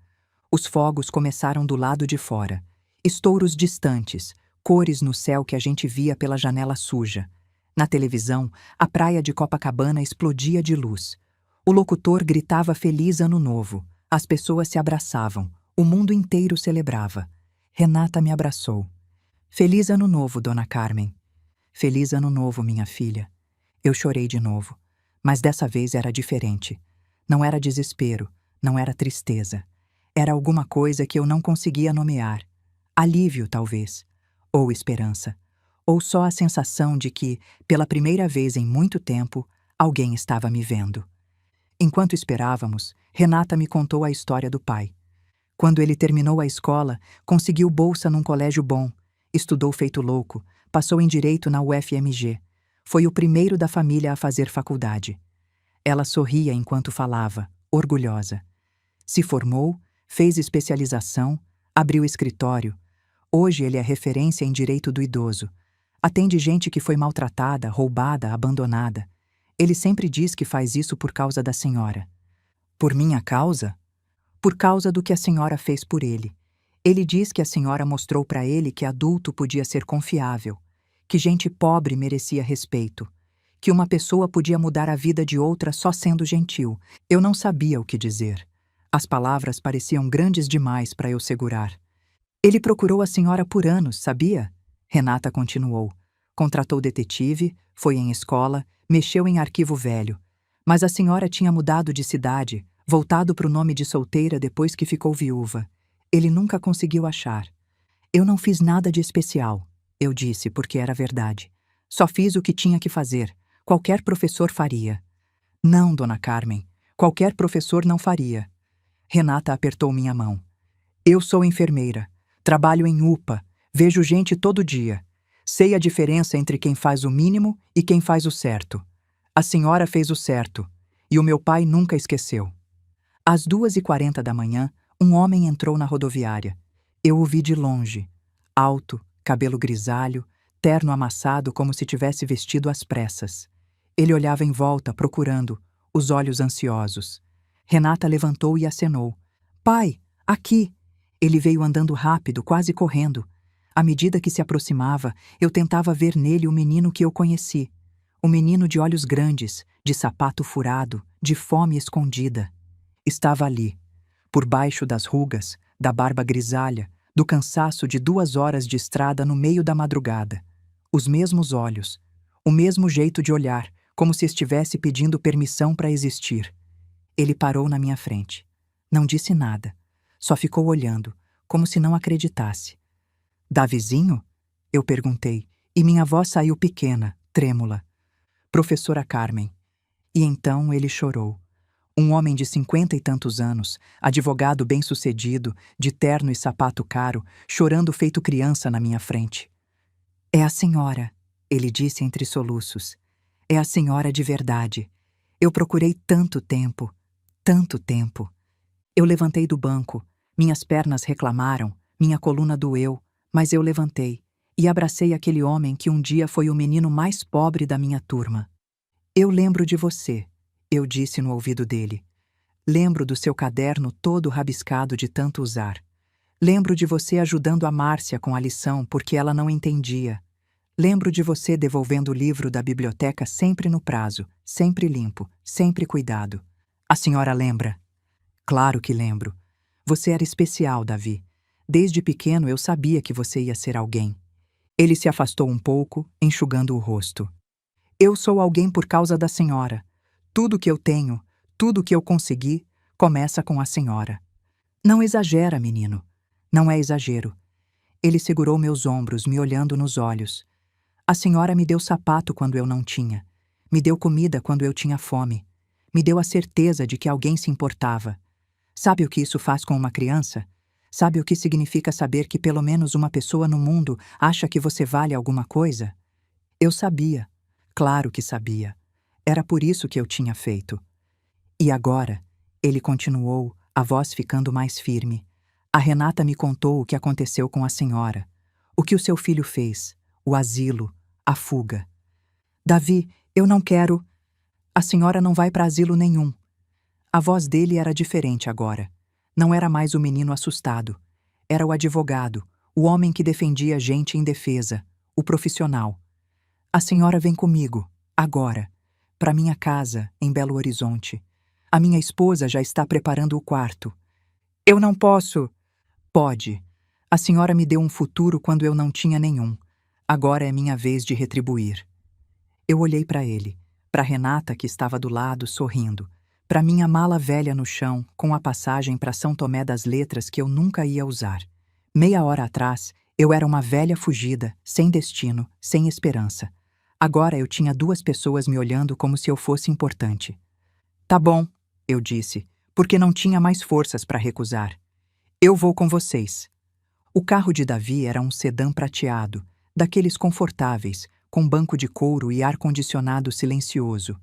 Os fogos começaram do lado de fora. Estouros distantes, cores no céu que a gente via pela janela suja. Na televisão, a praia de Copacabana explodia de luz. O locutor gritava Feliz Ano Novo. As pessoas se abraçavam. O mundo inteiro celebrava. Renata me abraçou. Feliz Ano Novo, Dona Carmen. Feliz Ano Novo, minha filha. Eu chorei de novo. Mas dessa vez era diferente. Não era desespero, não era tristeza. Era alguma coisa que eu não conseguia nomear. Alívio, talvez. Ou esperança. Ou só a sensação de que, pela primeira vez em muito tempo, alguém estava me vendo. Enquanto esperávamos, Renata me contou a história do pai. Quando ele terminou a escola, conseguiu bolsa num colégio bom, estudou feito louco, passou em direito na UFMG. Foi o primeiro da família a fazer faculdade. Ela sorria enquanto falava, orgulhosa. Se formou, fez especialização, abriu escritório. Hoje ele é referência em direito do idoso. Atende gente que foi maltratada, roubada, abandonada. Ele sempre diz que faz isso por causa da senhora. Por minha causa? Por causa do que a senhora fez por ele. Ele diz que a senhora mostrou para ele que adulto podia ser confiável, que gente pobre merecia respeito, que uma pessoa podia mudar a vida de outra só sendo gentil. Eu não sabia o que dizer. As palavras pareciam grandes demais para eu segurar. Ele procurou a senhora por anos, sabia? Renata continuou. Contratou detetive, foi em escola, mexeu em arquivo velho. Mas a senhora tinha mudado de cidade, voltado para o nome de solteira depois que ficou viúva. Ele nunca conseguiu achar. Eu não fiz nada de especial, eu disse, porque era verdade. Só fiz o que tinha que fazer. Qualquer professor faria. Não, dona Carmen, qualquer professor não faria. Renata apertou minha mão. Eu sou enfermeira, trabalho em UPA, vejo gente todo dia. Sei a diferença entre quem faz o mínimo e quem faz o certo. A senhora fez o certo, e o meu pai nunca esqueceu. Às 2h40 da manhã, um homem entrou na rodoviária. Eu o vi de longe. Alto, cabelo grisalho, terno amassado como se tivesse vestido às pressas. Ele olhava em volta, procurando, os olhos ansiosos. Renata levantou e acenou. Pai, aqui! Ele veio andando rápido, quase correndo. À medida que se aproximava, eu tentava ver nele o menino que eu conheci. O menino de olhos grandes, de sapato furado, de fome escondida. Estava ali, por baixo das rugas, da barba grisalha, do cansaço de 2 horas de estrada no meio da madrugada. Os mesmos olhos, o mesmo jeito de olhar, como se estivesse pedindo permissão para existir. Ele parou na minha frente. Não disse nada, só ficou olhando, como se não acreditasse. Davizinho? Eu perguntei, e minha voz saiu pequena, trêmula. Professora Carmen. E então ele chorou. Um homem de 50 e tantos anos, advogado bem-sucedido, de terno e sapato caro, chorando feito criança na minha frente. É a senhora, ele disse entre soluços. É a senhora de verdade. Eu procurei tanto tempo, tanto tempo. Eu levantei do banco, minhas pernas reclamaram, minha coluna doeu, mas eu levantei e abracei aquele homem que um dia foi o menino mais pobre da minha turma. Eu lembro de você, eu disse no ouvido dele. Lembro do seu caderno todo rabiscado de tanto usar. Lembro de você ajudando a Márcia com a lição porque ela não entendia. Lembro de você devolvendo o livro da biblioteca sempre no prazo, sempre limpo, sempre cuidado. A senhora lembra? Claro que lembro. Você era especial, Davi. Desde pequeno eu sabia que você ia ser alguém. Ele se afastou um pouco, enxugando o rosto. Eu sou alguém por causa da senhora. Tudo que eu tenho, tudo que eu consegui, começa com a senhora. Não exagera, menino. Não é exagero. Ele segurou meus ombros, me olhando nos olhos. A senhora me deu sapato quando eu não tinha. Me deu comida quando eu tinha fome. Me deu a certeza de que alguém se importava. Sabe o que isso faz com uma criança? Sabe o que significa saber que pelo menos uma pessoa no mundo acha que você vale alguma coisa? Eu sabia. Claro que sabia. Era por isso que eu tinha feito. E agora, ele continuou, a voz ficando mais firme. A Renata me contou o que aconteceu com a senhora. O que o seu filho fez. O asilo. A fuga. Davi, eu não quero... A senhora não vai para asilo nenhum. A voz dele era diferente agora. Não era mais o menino assustado. Era o advogado, o homem que defendia gente indefesa, o profissional. A senhora vem comigo, agora, para minha casa, em Belo Horizonte. A minha esposa já está preparando o quarto. Eu não posso. Pode. A senhora me deu um futuro quando eu não tinha nenhum. Agora é minha vez de retribuir. Eu olhei para ele, para Renata que estava do lado, sorrindo, para minha mala velha no chão, com a passagem para São Tomé das Letras que eu nunca ia usar. Meia hora atrás, eu era uma velha fugida, sem destino, sem esperança. Agora eu tinha 2 pessoas me olhando como se eu fosse importante. Tá bom, eu disse, porque não tinha mais forças para recusar. Eu vou com vocês. O carro de Davi era um sedã prateado, daqueles confortáveis, com banco de couro e ar-condicionado silencioso.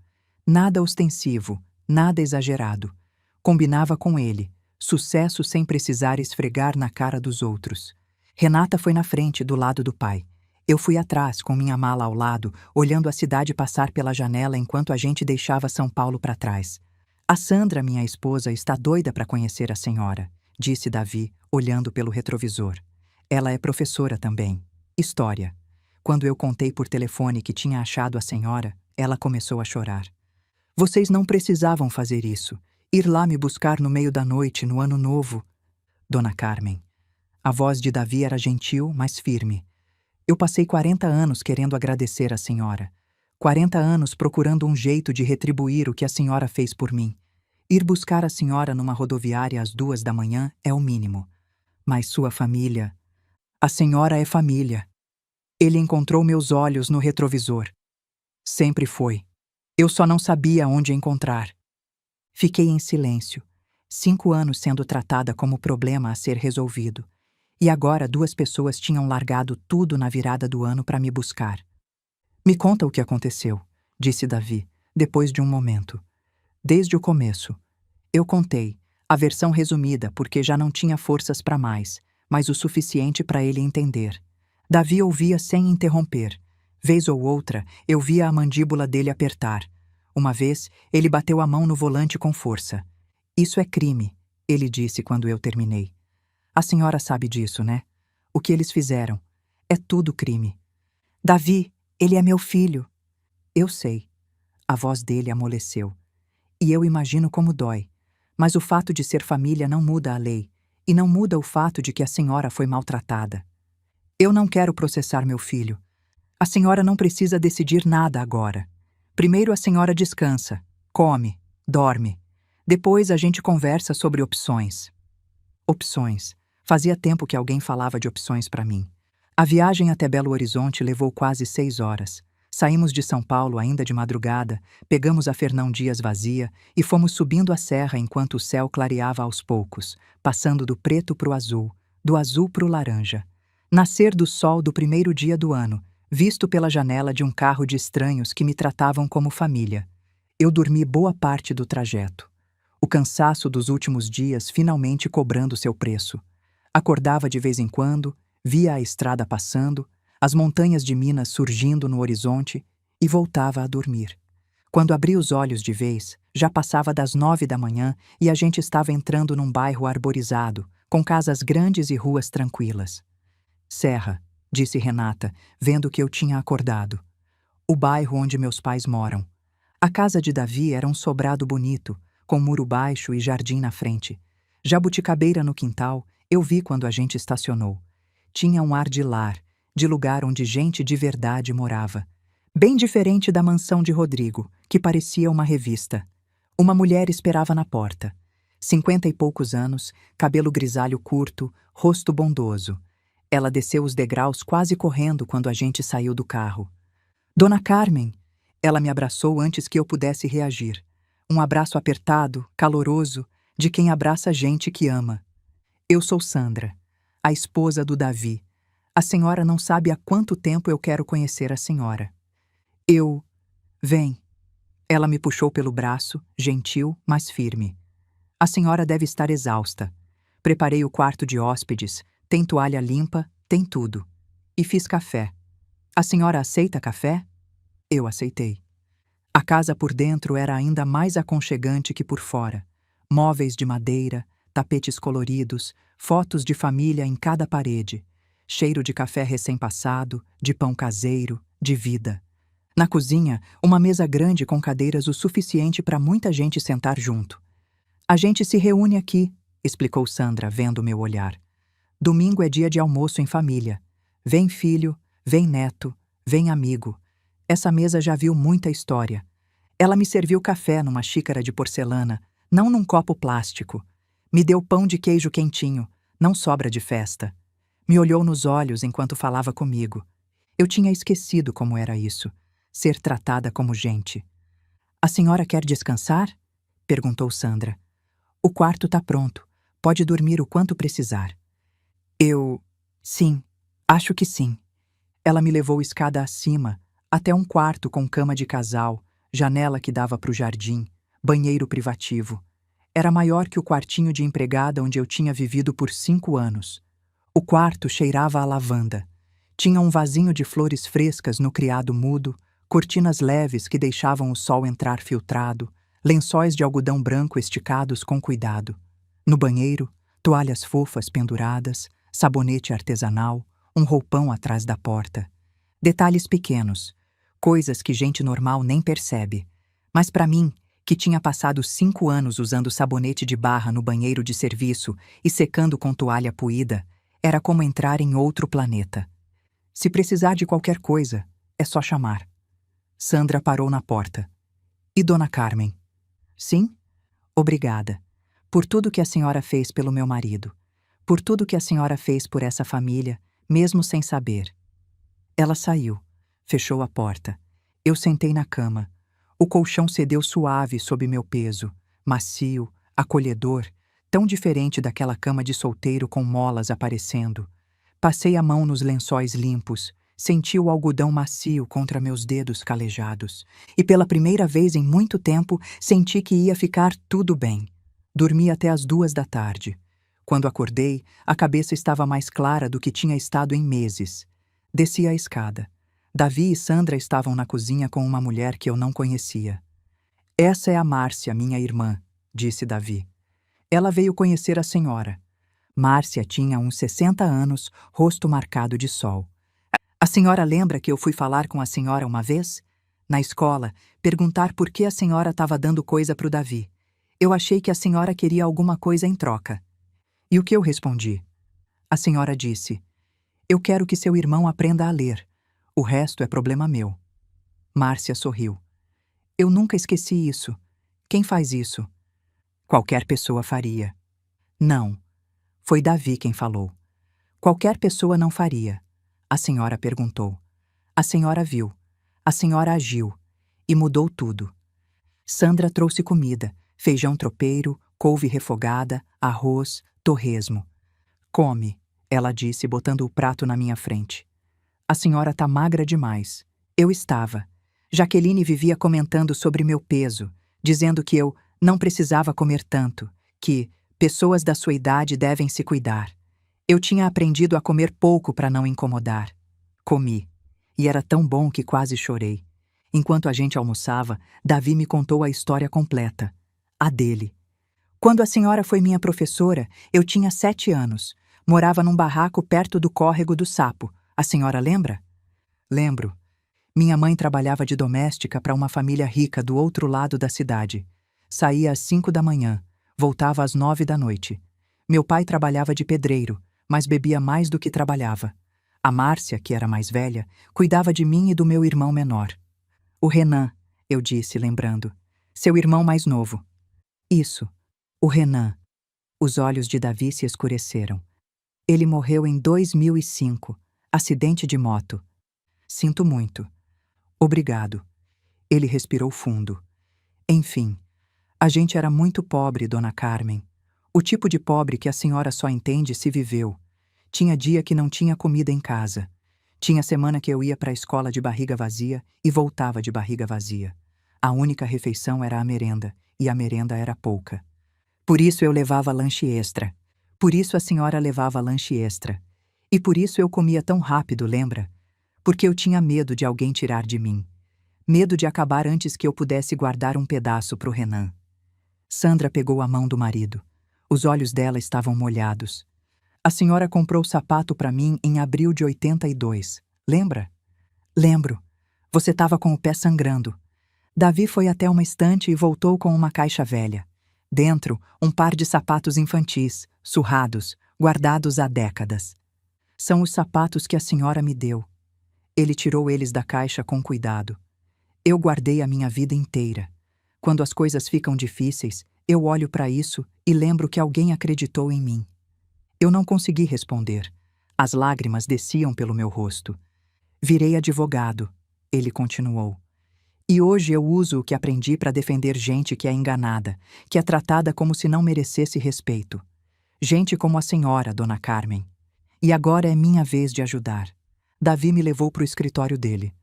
Nada ostensivo, nada exagerado. Combinava com ele, Sucesso sem precisar esfregar na cara dos outros. Renata foi na frente, do lado do pai. Eu fui atrás, com minha mala ao lado, olhando a cidade passar pela janela enquanto a gente deixava São Paulo para trás. A Sandra, minha esposa, está doida para conhecer a senhora, disse Davi, olhando pelo retrovisor. Ela é professora também. História. Quando eu contei por telefone que tinha achado a senhora, ela começou a chorar. Vocês não precisavam fazer isso. Ir lá me buscar no meio da noite, no ano novo. Dona Carmen. A voz de Davi era gentil, mas firme. Eu passei 40 anos querendo agradecer a senhora. 40 anos procurando um jeito de retribuir o que a senhora fez por mim. Ir buscar a senhora numa rodoviária às 2 da manhã é o mínimo. Mas sua família... A senhora é família. Ele encontrou meus olhos no retrovisor. Sempre foi. Eu só não sabia onde encontrar. Fiquei em silêncio. 5 anos sendo tratada como problema a ser resolvido. E agora 2 pessoas tinham largado tudo na virada do ano para me buscar. Me conta o que aconteceu, disse Davi, depois de um momento. Desde o começo. Eu contei, a versão resumida porque já não tinha forças para mais, mas o suficiente para ele entender. Davi ouvia sem interromper. Vez ou outra, eu via a mandíbula dele apertar. Uma vez, ele bateu a mão no volante com força. Isso é crime, ele disse quando eu terminei. A senhora sabe disso, né? O que eles fizeram. É tudo crime. Davi, ele é meu filho. Eu sei. A voz dele amoleceu. E eu imagino como dói. Mas o fato de ser família não muda a lei. E não muda o fato de que a senhora foi maltratada. Eu não quero processar meu filho. A senhora não precisa decidir nada agora. Primeiro a senhora descansa, come, dorme. Depois a gente conversa sobre opções. Opções. Fazia tempo que alguém falava de opções para mim. A viagem até Belo Horizonte levou quase 6 horas. Saímos de São Paulo ainda de madrugada, pegamos a Fernão Dias vazia e fomos subindo a serra enquanto o céu clareava aos poucos, passando do preto pro azul, do azul pro laranja. Nascer do sol do primeiro dia do ano, visto pela janela de um carro de estranhos que me tratavam como família. Eu dormi boa parte do trajeto. O cansaço dos últimos dias finalmente cobrando seu preço. Acordava de vez em quando, via a estrada passando, as montanhas de Minas surgindo no horizonte e voltava a dormir. Quando abri os olhos de vez, já passava das 9 da manhã e a gente estava entrando num bairro arborizado, com casas grandes e ruas tranquilas. Serra, disse Renata, vendo que eu tinha acordado. O bairro onde meus pais moram. A casa de Davi era um sobrado bonito, com muro baixo e jardim na frente. Jabuticabeira no quintal, eu vi quando a gente estacionou. Tinha um ar de lar, de lugar onde gente de verdade morava. Bem diferente da mansão de Rodrigo, que parecia uma revista. Uma mulher esperava na porta. 50 e poucos anos, cabelo grisalho curto, rosto bondoso. Ela desceu os degraus quase correndo quando a gente saiu do carro. Dona Carmen! Ela me abraçou antes que eu pudesse reagir. Um abraço apertado, caloroso, de quem abraça gente que ama. Eu sou Sandra, a esposa do Davi. A senhora não sabe há quanto tempo eu quero conhecer a senhora. Vem. Ela me puxou pelo braço, gentil, mas firme. A senhora deve estar exausta. Preparei o quarto de hóspedes, tem toalha limpa, tem tudo. E fiz café. A senhora aceita café? Eu aceitei. A casa por dentro era ainda mais aconchegante que por fora. Móveis de madeira, tapetes coloridos, fotos de família em cada parede. Cheiro de café recém-passado, de pão caseiro, de vida. Na cozinha, uma mesa grande com cadeiras o suficiente para muita gente sentar junto. A gente se reúne aqui, explicou Sandra, vendo meu olhar. Domingo é dia de almoço em família. Vem filho, vem neto, vem amigo. Essa mesa já viu muita história. Ela me serviu café numa xícara de porcelana, não num copo plástico. Me deu pão de queijo quentinho, não sobra de festa. Me olhou nos olhos enquanto falava comigo. Eu tinha esquecido como era isso, ser tratada como gente. A senhora quer descansar? Perguntou Sandra. O quarto tá pronto. Pode dormir o quanto precisar. Sim, acho que sim. Ela me levou escada acima, até um quarto com cama de casal, janela que dava para o jardim, banheiro privativo. Era maior que o quartinho de empregada onde eu tinha vivido por 5 anos. O quarto cheirava a lavanda. Tinha um vasinho de flores frescas no criado mudo, cortinas leves que deixavam o sol entrar filtrado, lençóis de algodão branco esticados com cuidado. No banheiro, toalhas fofas penduradas, sabonete artesanal, um roupão atrás da porta. Detalhes pequenos, coisas que gente normal nem percebe. Mas para mim, que tinha passado 5 anos usando sabonete de barra no banheiro de serviço e secando com toalha puída, era como entrar em outro planeta. Se precisar de qualquer coisa, é só chamar. Sandra parou na porta. E Dona Carmen? Sim? Obrigada. Por tudo que a senhora fez pelo meu marido. Por tudo que a senhora fez por essa família, mesmo sem saber. Ela saiu. Fechou a porta. Eu sentei na cama. O colchão cedeu suave sob meu peso, macio, acolhedor, tão diferente daquela cama de solteiro com molas aparecendo. Passei a mão nos lençóis limpos, senti o algodão macio contra meus dedos calejados. E pela primeira vez em muito tempo, senti que ia ficar tudo bem. Dormi até as 2 da tarde. Quando acordei, a cabeça estava mais clara do que tinha estado em meses. Desci a escada. Davi e Sandra estavam na cozinha com uma mulher que eu não conhecia. Essa é a Márcia, minha irmã, disse Davi. Ela veio conhecer a senhora. Márcia tinha uns 60 anos, rosto marcado de sol. A senhora lembra que eu fui falar com a senhora uma vez? Na escola, perguntar por que a senhora estava dando coisa para o Davi. Eu achei que a senhora queria alguma coisa em troca. E o que eu respondi? A senhora disse: eu quero que seu irmão aprenda a ler. O resto é problema meu. Márcia sorriu. Eu nunca esqueci isso. Quem faz isso? Qualquer pessoa faria. Não. Foi Davi quem falou. Qualquer pessoa não faria. A senhora perguntou. A senhora viu. A senhora agiu. E mudou tudo. Sandra trouxe comida, feijão tropeiro, couve refogada, arroz, torresmo. Come, ela disse, botando o prato na minha frente. A senhora tá magra demais. Eu estava. Jaqueline vivia comentando sobre meu peso, dizendo que eu não precisava comer tanto, que pessoas da sua idade devem se cuidar. Eu tinha aprendido a comer pouco para não incomodar. Comi. E era tão bom que quase chorei. Enquanto a gente almoçava, Davi me contou a história completa. A dele. Quando a senhora foi minha professora, eu tinha 7 anos. Morava num barraco perto do córrego do Sapo. A senhora lembra? Lembro. Minha mãe trabalhava de doméstica para uma família rica do outro lado da cidade. Saía às 5 da manhã, voltava às 9 da noite. Meu pai trabalhava de pedreiro, mas bebia mais do que trabalhava. A Márcia, que era mais velha, cuidava de mim e do meu irmão menor. O Renan, eu disse, lembrando. Seu irmão mais novo. Isso, o Renan. Os olhos de Davi se escureceram. Ele morreu em 2005. Acidente de moto. Sinto muito. Obrigado. Ele respirou fundo. Enfim, a gente era muito pobre, Dona Carmen. O tipo de pobre que a senhora só entende se viveu. Tinha dia que não tinha comida em casa. Tinha semana que eu ia para a escola de barriga vazia e voltava de barriga vazia. A única refeição era a merenda, e a merenda era pouca. Por isso eu levava lanche extra. Por isso a senhora levava lanche extra. E por isso eu comia tão rápido, lembra? Porque eu tinha medo de alguém tirar de mim. Medo de acabar antes que eu pudesse guardar um pedaço pro Renan. Sandra pegou a mão do marido. Os olhos dela estavam molhados. A senhora comprou sapato para mim em abril de 82. Lembra? Lembro. Você estava com o pé sangrando. Davi foi até uma estante e voltou com uma caixa velha. Dentro, um par de sapatos infantis, surrados, guardados há décadas. São os sapatos que a senhora me deu. Ele tirou eles da caixa com cuidado. Eu guardei a minha vida inteira. Quando as coisas ficam difíceis, eu olho para isso e lembro que alguém acreditou em mim. Eu não consegui responder. As lágrimas desciam pelo meu rosto. Virei advogado, ele continuou. E hoje eu uso o que aprendi para defender gente que é enganada, que é tratada como se não merecesse respeito. Gente como a senhora, Dona Carmen. E agora é minha vez de ajudar. Davi me levou para o escritório dele.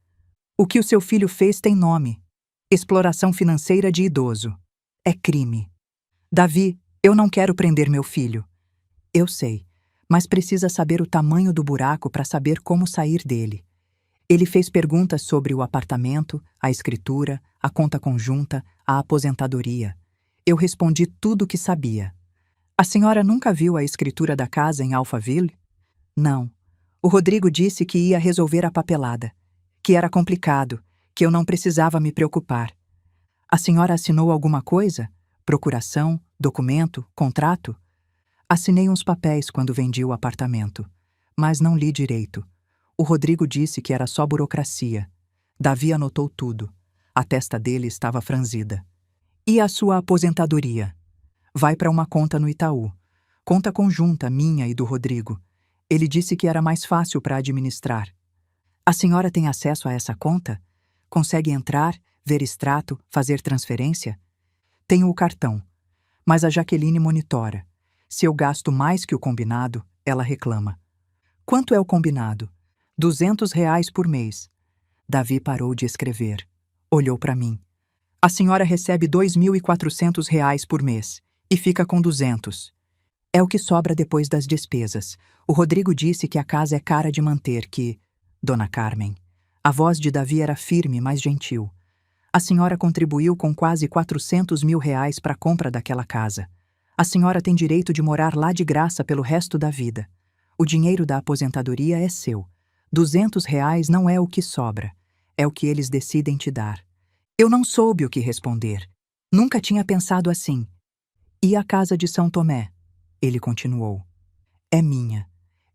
O que o seu filho fez tem nome. Exploração financeira de idoso. É crime. Davi, eu não quero prender meu filho. Eu sei, mas precisa saber o tamanho do buraco para saber como sair dele. Ele fez perguntas sobre o apartamento, a escritura, a conta conjunta, a aposentadoria. Eu respondi tudo o que sabia. A senhora nunca viu a escritura da casa em Alphaville? Não. O Rodrigo disse que ia resolver a papelada, que era complicado, que eu não precisava me preocupar. A senhora assinou alguma coisa? Procuração, documento, contrato? Assinei uns papéis quando vendi o apartamento, mas não li direito. O Rodrigo disse que era só burocracia. Davi anotou tudo. A testa dele estava franzida. E a sua aposentadoria? Vai para uma conta no Itaú. Conta conjunta, minha e do Rodrigo. Ele disse que era mais fácil para administrar. A senhora tem acesso a essa conta? Consegue entrar, ver extrato, fazer transferência? Tenho o cartão, mas a Jaqueline monitora. Se eu gasto mais que o combinado, ela reclama. Quanto é o combinado? R$ 200 por mês. Davi parou de escrever. Olhou para mim. A senhora recebe R$ 2.400 por mês e fica com 200. É o que sobra depois das despesas. O Rodrigo disse que a casa é cara de manter, que... Dona Carmen. A voz de Davi era firme, mas gentil. A senhora contribuiu com quase R$ 400.000 para a compra daquela casa. A senhora tem direito de morar lá de graça pelo resto da vida. O dinheiro da aposentadoria é seu. R$ 200 não é o que sobra. É o que eles decidem te dar. Eu não soube o que responder. Nunca tinha pensado assim. E a casa de São Tomé? Ele continuou. É minha.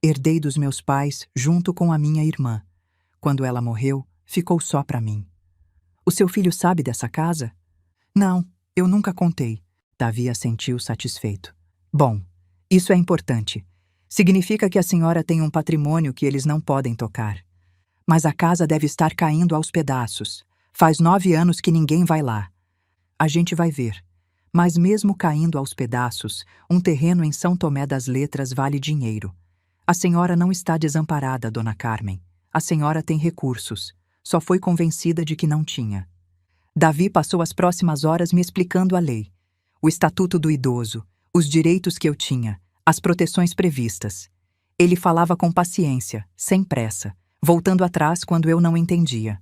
Herdei dos meus pais junto com a minha irmã. Quando ela morreu, ficou só para mim. O seu filho sabe dessa casa? Não, eu nunca contei. Davi assentiu satisfeito. Bom, isso é importante. Significa que a senhora tem um patrimônio que eles não podem tocar. Mas a casa deve estar caindo aos pedaços. Faz 9 anos que ninguém vai lá. A gente vai ver. Mas mesmo caindo aos pedaços, um terreno em São Tomé das Letras vale dinheiro. A senhora não está desamparada, Dona Carmen. A senhora tem recursos. Só foi convencida de que não tinha. Davi passou as próximas horas me explicando a lei. O estatuto do idoso, os direitos que eu tinha, as proteções previstas. Ele falava com paciência, sem pressa, voltando atrás quando eu não entendia.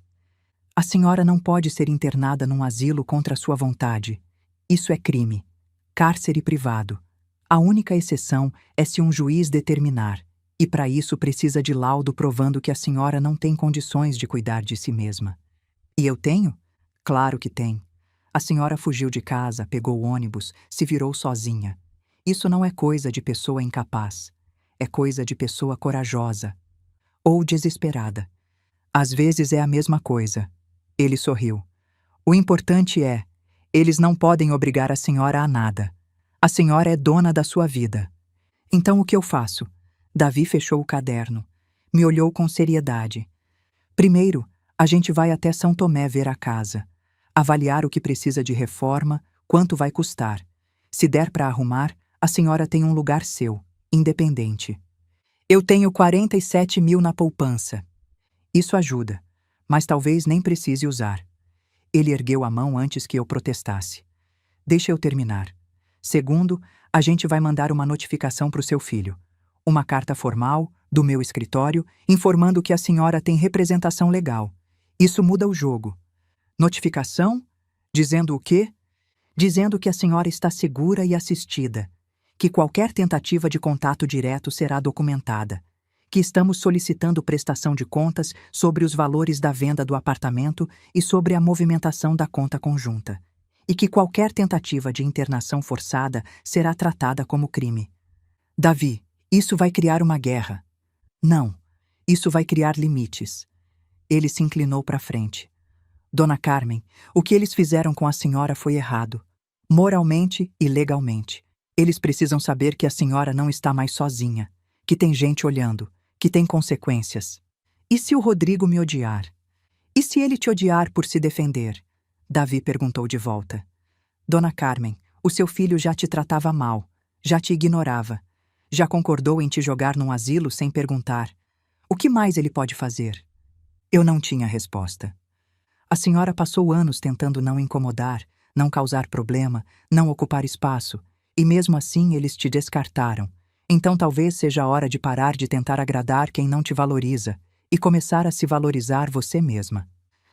A senhora não pode ser internada num asilo contra sua vontade. Isso é crime. Cárcere privado. A única exceção é se um juiz determinar, e para isso precisa de laudo provando que a senhora não tem condições de cuidar de si mesma. E eu tenho? Claro que tem. A senhora fugiu de casa, pegou o ônibus, se virou sozinha. Isso não é coisa de pessoa incapaz. É coisa de pessoa corajosa. Ou desesperada. Às vezes é a mesma coisa. Ele sorriu. O importante é, eles não podem obrigar a senhora a nada. A senhora é dona da sua vida. Então o que eu faço? Davi fechou o caderno. Me olhou com seriedade. Primeiro, a gente vai até São Tomé ver a casa. Avaliar o que precisa de reforma, quanto vai custar. Se der para arrumar, a senhora tem um lugar seu, independente. Eu tenho 47 mil na poupança. Isso ajuda, mas talvez nem precise usar. Ele ergueu a mão antes que eu protestasse. Deixa eu terminar. Segundo, a gente vai mandar uma notificação para o seu filho. Uma carta formal, do meu escritório, informando que a senhora tem representação legal. Isso muda o jogo. Notificação? Dizendo o quê? Dizendo que a senhora está segura e assistida, que qualquer tentativa de contato direto será documentada, que estamos solicitando prestação de contas sobre os valores da venda do apartamento e sobre a movimentação da conta conjunta, e que qualquer tentativa de internação forçada será tratada como crime. Davi, isso vai criar uma guerra. Não, isso vai criar limites. Ele se inclinou para frente. Dona Carmen, o que eles fizeram com a senhora foi errado. Moralmente e legalmente. Eles precisam saber que a senhora não está mais sozinha, que tem gente olhando, que tem consequências. E se o Rodrigo me odiar? E se ele te odiar por se defender? Davi perguntou de volta. Dona Carmen, o seu filho já te tratava mal, já te ignorava, já concordou em te jogar num asilo sem perguntar. O que mais ele pode fazer? Eu não tinha resposta. A senhora passou anos tentando não incomodar, não causar problema, não ocupar espaço, e mesmo assim eles te descartaram. Então talvez seja a hora de parar de tentar agradar quem não te valoriza e começar a se valorizar você mesma.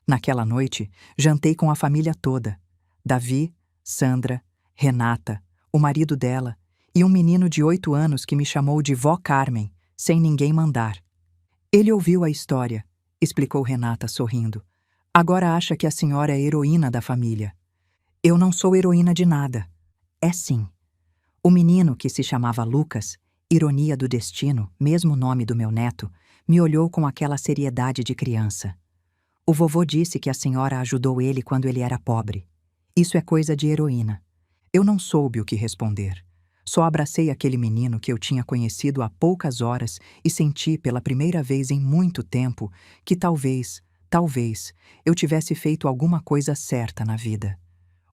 Naquela noite, jantei com a família toda. Davi, Sandra, Renata, o marido dela e um menino de 8 anos que me chamou de Vó Carmen, sem ninguém mandar. Ele ouviu a história, explicou Renata sorrindo. Agora acha que a senhora é heroína da família. Eu não sou heroína de nada. É sim. O menino, que se chamava Lucas, ironia do destino, mesmo nome do meu neto, me olhou com aquela seriedade de criança. O vovô disse que a senhora ajudou ele quando ele era pobre. Isso é coisa de heroína. Eu não soube o que responder. Só abracei aquele menino que eu tinha conhecido há poucas horas e senti pela primeira vez em muito tempo que talvez, eu tivesse feito alguma coisa certa na vida.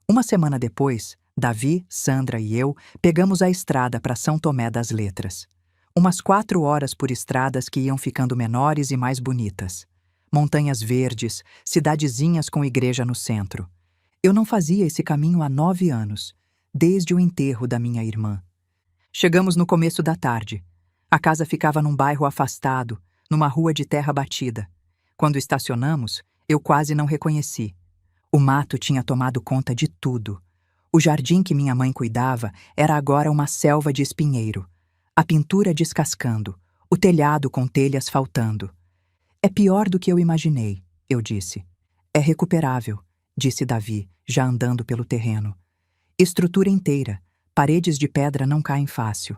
Uma semana depois, Davi, Sandra e eu pegamos a estrada para São Tomé das Letras. Umas 4 horas por estradas que iam ficando menores e mais bonitas. Montanhas verdes, cidadezinhas com igreja no centro. Eu não fazia esse caminho há 9 anos, desde o enterro da minha irmã. Chegamos no começo da tarde. A casa ficava num bairro afastado, numa rua de terra batida. Quando estacionamos, eu quase não reconheci. O mato tinha tomado conta de tudo. O jardim que minha mãe cuidava era agora uma selva de espinheiro. A pintura descascando, o telhado com telhas faltando. É pior do que eu imaginei, eu disse. É recuperável, disse Davi, já andando pelo terreno. Estrutura inteira, paredes de pedra não caem fácil.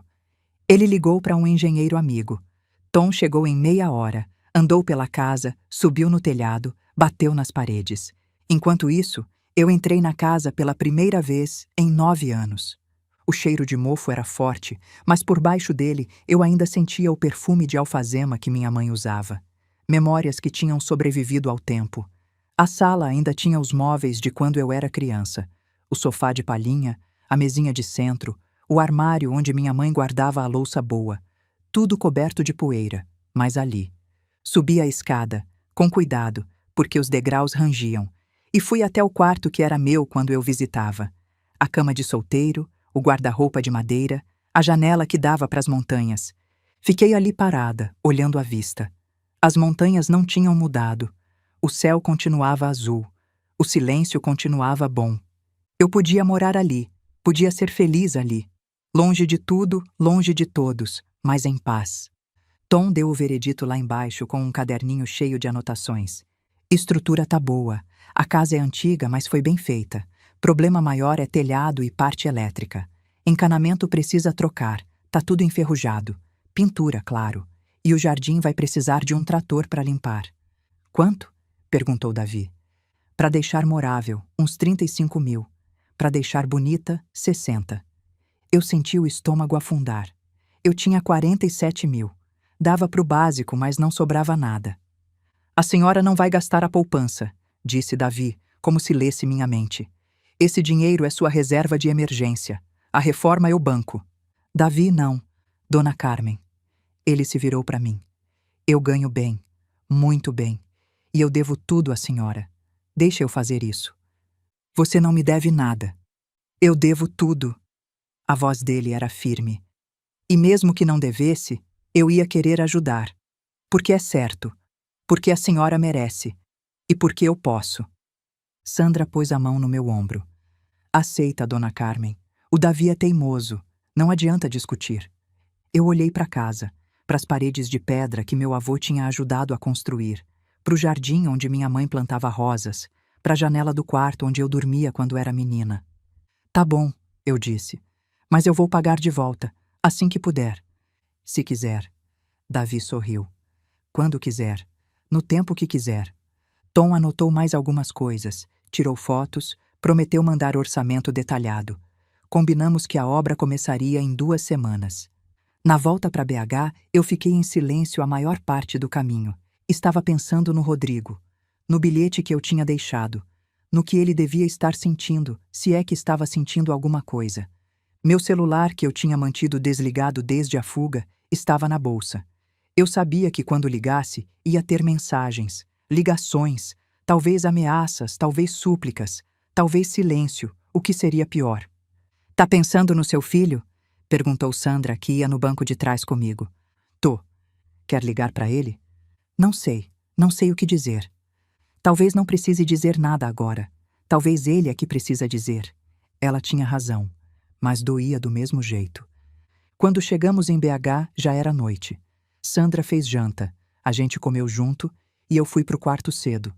Ele ligou para um engenheiro amigo. Tom chegou em meia hora, andou pela casa, subiu no telhado, bateu nas paredes. Enquanto isso, eu entrei na casa pela primeira vez em 9 anos. O cheiro de mofo era forte, mas por baixo dele eu ainda sentia o perfume de alfazema que minha mãe usava. Memórias que tinham sobrevivido ao tempo. A sala ainda tinha os móveis de quando eu era criança. O sofá de palhinha, a mesinha de centro, o armário onde minha mãe guardava a louça boa. Tudo coberto de poeira, mas ali. Subi a escada, com cuidado, porque os degraus rangiam, e fui até o quarto que era meu quando eu visitava. A cama de solteiro, o guarda-roupa de madeira, a janela que dava para as montanhas. Fiquei ali parada, olhando a vista. As montanhas não tinham mudado. O céu continuava azul. O silêncio continuava bom. Eu podia morar ali, podia ser feliz ali. Longe de tudo, longe de todos, mas em paz. Tom deu o veredito lá embaixo com um caderninho cheio de anotações. Estrutura tá boa. A casa é antiga, mas foi bem feita. Problema maior é telhado e parte elétrica. Encanamento precisa trocar. Tá tudo enferrujado. Pintura, claro. E o jardim vai precisar de um trator para limpar. Quanto? Perguntou Davi. Para deixar morável, uns 35 mil. Para deixar bonita, 60. Eu senti o estômago afundar. Eu tinha 47 mil. Dava para o básico, mas não sobrava nada. A senhora não vai gastar a poupança, disse Davi, como se lesse minha mente. Esse dinheiro é sua reserva de emergência. A reforma eu banco. Davi, não. Dona Carmen. Ele se virou para mim. Eu ganho bem, muito bem, e eu devo tudo à senhora. Deixe eu fazer isso. Você não me deve nada. Eu devo tudo. A voz dele era firme. E mesmo que não devesse, eu ia querer ajudar. Porque é certo. Porque a senhora merece. E porque eu posso. Sandra pôs a mão no meu ombro. Aceita, Dona Carmen. O Davi é teimoso. Não adianta discutir. Eu olhei para casa, para as paredes de pedra que meu avô tinha ajudado a construir, para o jardim onde minha mãe plantava rosas, para a janela do quarto onde eu dormia quando era menina. Tá bom, eu disse. Mas eu vou pagar de volta, assim que puder. Se quiser. Davi sorriu. Quando quiser. No tempo que quiser. Tom anotou mais algumas coisas, tirou fotos, prometeu mandar orçamento detalhado. Combinamos que a obra começaria em 2 semanas. Na volta para BH, eu fiquei em silêncio a maior parte do caminho. Estava pensando no Rodrigo, no bilhete que eu tinha deixado, no que ele devia estar sentindo, se é que estava sentindo alguma coisa. Meu celular, que eu tinha mantido desligado desde a fuga, estava na bolsa. Eu sabia que quando ligasse, ia ter mensagens, ligações, talvez ameaças, talvez súplicas, talvez silêncio, O que seria pior? Tá pensando no seu filho? Perguntou Sandra, que ia no banco de trás comigo. Tô. Quer ligar para ele? Não sei. Não sei o que dizer. Talvez não precise dizer nada agora. Talvez ele é que precisa dizer. Ela tinha razão, mas doía do mesmo jeito. Quando chegamos em BH, já era noite. Sandra fez janta, a gente comeu junto e eu fui pro quarto cedo.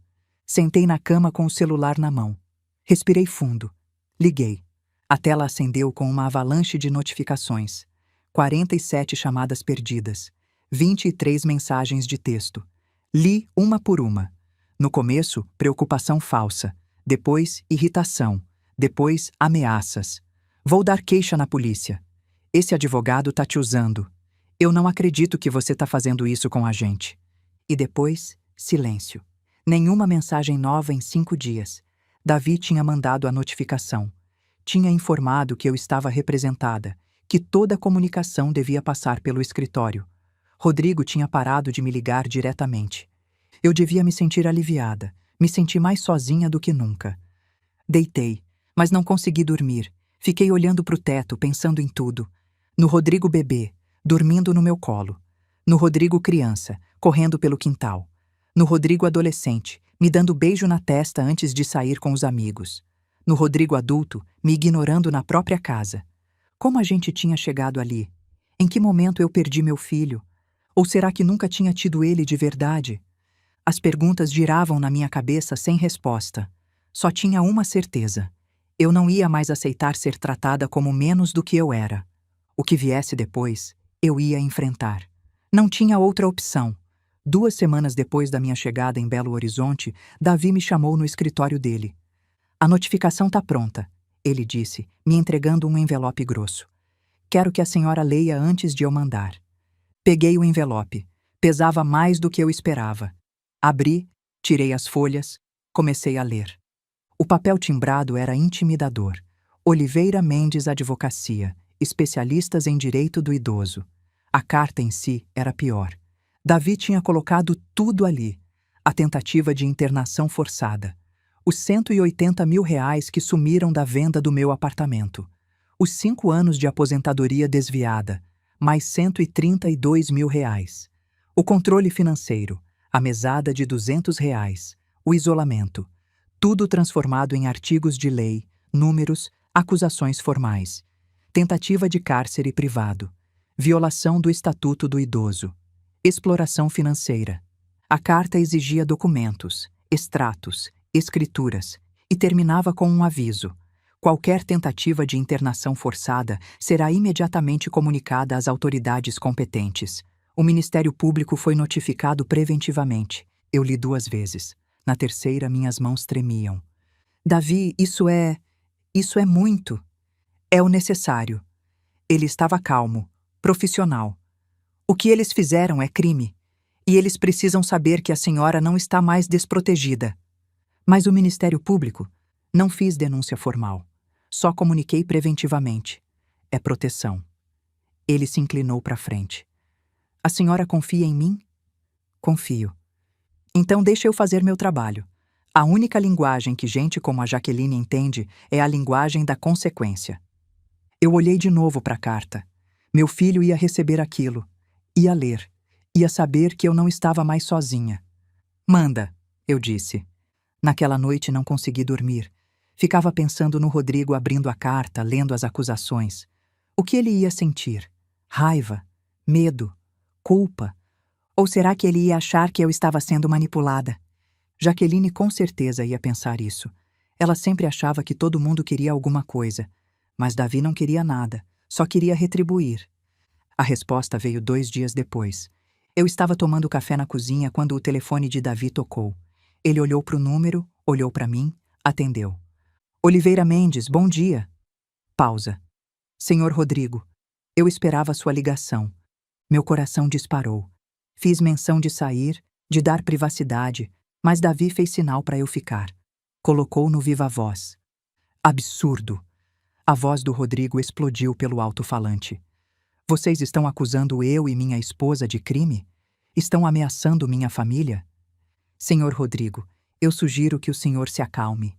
Sentei na cama com o celular na mão. Respirei fundo. Liguei. A tela acendeu com uma avalanche de notificações. 47 chamadas perdidas. 23 mensagens de texto. Li uma por uma. No começo, preocupação falsa. Depois, irritação. Depois, ameaças. Vou dar queixa na polícia. Esse advogado tá te usando. Eu não acredito que você tá fazendo isso com a gente. E depois, silêncio. Nenhuma mensagem nova em 5 dias. Davi tinha mandado a notificação. Tinha informado que eu estava representada, que toda a comunicação devia passar pelo escritório. Rodrigo tinha parado de me ligar diretamente. Eu devia me sentir aliviada, me senti mais sozinha do que nunca. Deitei, mas não consegui dormir. Fiquei olhando para o teto, pensando em tudo. No Rodrigo bebê, dormindo no meu colo. No Rodrigo criança, correndo pelo quintal. No Rodrigo adolescente, me dando beijo na testa antes de sair com os amigos. No Rodrigo adulto, me ignorando na própria casa. Como a gente tinha chegado ali? Em que momento eu perdi meu filho? Ou será que nunca tinha tido ele de verdade? As perguntas giravam na minha cabeça sem resposta. Só tinha uma certeza. Eu não ia mais aceitar ser tratada como menos do que eu era. O que viesse depois, eu ia enfrentar. Não tinha outra opção. 2 semanas depois da minha chegada em Belo Horizonte, Davi me chamou no escritório dele. A notificação tá pronta, ele disse, me entregando um envelope grosso. Quero que a senhora leia antes de eu mandar. Peguei o envelope. Pesava mais do que eu esperava. Abri, tirei as folhas, comecei a ler. O papel timbrado era intimidador. Oliveira Mendes Advocacia, especialistas em direito do idoso. A carta em si era pior. Davi tinha colocado tudo ali. A tentativa de internação forçada. Os R$ 180 mil que sumiram da venda do meu apartamento. Os 5 anos de aposentadoria desviada, mais R$ 132 mil. O controle financeiro, a mesada de R$ 200, o isolamento. Tudo transformado em artigos de lei, números, acusações formais. Tentativa de cárcere privado. Violação do Estatuto do Idoso. Exploração financeira. A carta exigia documentos, extratos, escrituras e terminava com um aviso. Qualquer tentativa de internação forçada será imediatamente comunicada às autoridades competentes. O Ministério Público foi notificado preventivamente. Eu li 2 vezes. Na terceira, minhas mãos tremiam. Davi, isso é muito. É o necessário. Ele estava calmo, profissional. O que eles fizeram é crime. E eles precisam saber que a senhora não está mais desprotegida. Mas o Ministério Público? Não fiz denúncia formal. Só comuniquei preventivamente. É proteção. Ele se inclinou para frente. A senhora confia em mim? Confio. Então deixa eu fazer meu trabalho. A única linguagem que gente como a Jaqueline entende é a linguagem da consequência. Eu olhei de novo para a carta. Meu filho ia receber aquilo. Ia ler. Ia saber que eu não estava mais sozinha. Manda, eu disse. Naquela noite não consegui dormir. Ficava pensando no Rodrigo abrindo a carta, lendo as acusações. O que ele ia sentir? Raiva? Medo? Culpa? Ou será que ele ia achar que eu estava sendo manipulada? Jaqueline com certeza ia pensar isso. Ela sempre achava que todo mundo queria alguma coisa. Mas Davi não queria nada, só queria retribuir. A resposta veio 2 dias depois. Eu estava tomando café na cozinha quando o telefone de Davi tocou. Ele olhou para o número, olhou para mim, atendeu. Oliveira Mendes, bom dia. Pausa. Senhor Rodrigo, eu esperava sua ligação. Meu coração disparou. Fiz menção de sair, de dar privacidade, mas Davi fez sinal para eu ficar. Colocou no viva voz. Absurdo! A voz do Rodrigo explodiu pelo alto-falante. Vocês estão acusando eu e minha esposa de crime? Estão ameaçando minha família? Senhor Rodrigo, eu sugiro que o senhor se acalme.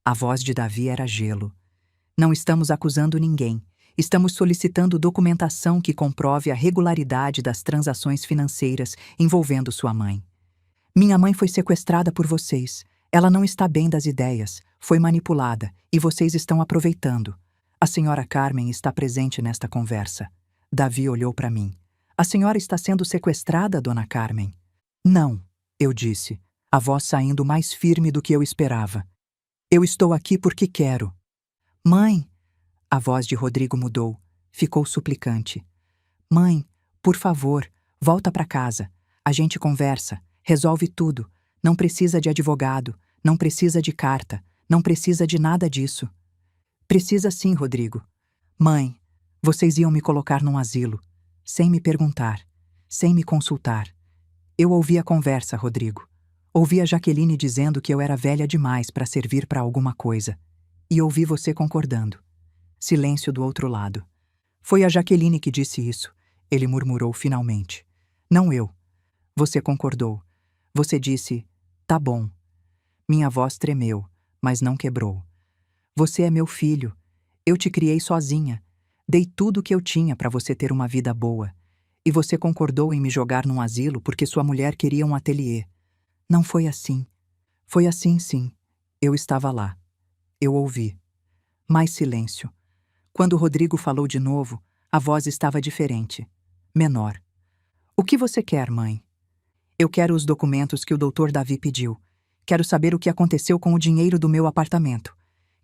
A voz de Davi era gelo. Não estamos acusando ninguém. Estamos solicitando documentação que comprove a regularidade das transações financeiras envolvendo sua mãe. Minha mãe foi sequestrada por vocês. Ela não está bem das ideias, foi manipulada, e vocês estão aproveitando. A senhora Carmen está presente nesta conversa. Davi olhou para mim. A senhora está sendo sequestrada, dona Carmen? Não, eu disse, a voz saindo mais firme do que eu esperava. Eu estou aqui porque quero. Mãe! A voz de Rodrigo mudou, ficou suplicante. Mãe, por favor, volta para casa. A gente conversa, resolve tudo. Não precisa de advogado, não precisa de carta, não precisa de nada disso. Precisa sim, Rodrigo. Mãe, vocês iam me colocar num asilo, sem me perguntar, sem me consultar. Eu ouvi a conversa, Rodrigo. Ouvi a Jaqueline dizendo que eu era velha demais para servir para alguma coisa. E ouvi você concordando. Silêncio do outro lado. Foi a Jaqueline que disse isso, ele murmurou finalmente. Não eu. Você concordou. Você disse, tá bom. Minha voz tremeu, mas não quebrou. Você é meu filho. Eu te criei sozinha. Dei tudo o que eu tinha para você ter uma vida boa. E você concordou em me jogar num asilo porque sua mulher queria um ateliê. Não foi assim. Foi assim, sim. Eu estava lá. Eu ouvi. Mais silêncio. Quando Rodrigo falou de novo, a voz estava diferente. Menor. O que você quer, mãe? Eu quero os documentos que o Dr. Davi pediu. Quero saber o que aconteceu com o dinheiro do meu apartamento.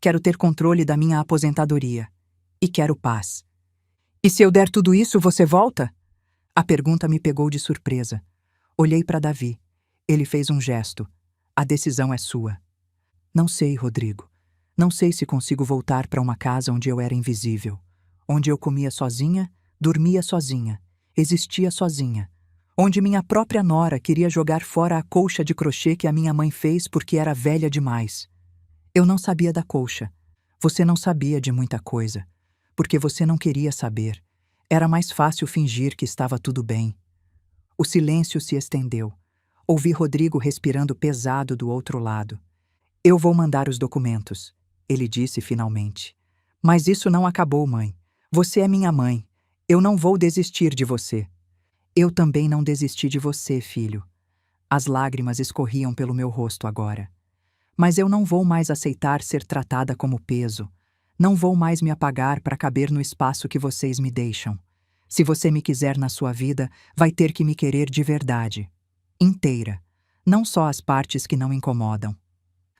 Quero ter controle da minha aposentadoria. E quero paz. E se eu der tudo isso, você volta? A pergunta me pegou de surpresa. Olhei para Davi. Ele fez um gesto. A decisão é sua. Não sei, Rodrigo. Não sei se consigo voltar para uma casa onde eu era invisível. Onde eu comia sozinha, dormia sozinha, existia sozinha. Onde minha própria nora queria jogar fora a colcha de crochê que a minha mãe fez porque era velha demais. Eu não sabia da colcha. Você não sabia de muita coisa. Porque você não queria saber. Era mais fácil fingir que estava tudo bem. O silêncio se estendeu. Ouvi Rodrigo respirando pesado do outro lado. Eu vou mandar os documentos, ele disse finalmente. Mas isso não acabou, mãe. Você é minha mãe. Eu não vou desistir de você. Eu também não desisti de você, filho. As lágrimas escorriam pelo meu rosto agora. Mas eu não vou mais aceitar ser tratada como peso. Não vou mais me apagar para caber no espaço que vocês me deixam. Se você me quiser na sua vida, vai ter que me querer de verdade. Inteira. Não só as partes que não incomodam.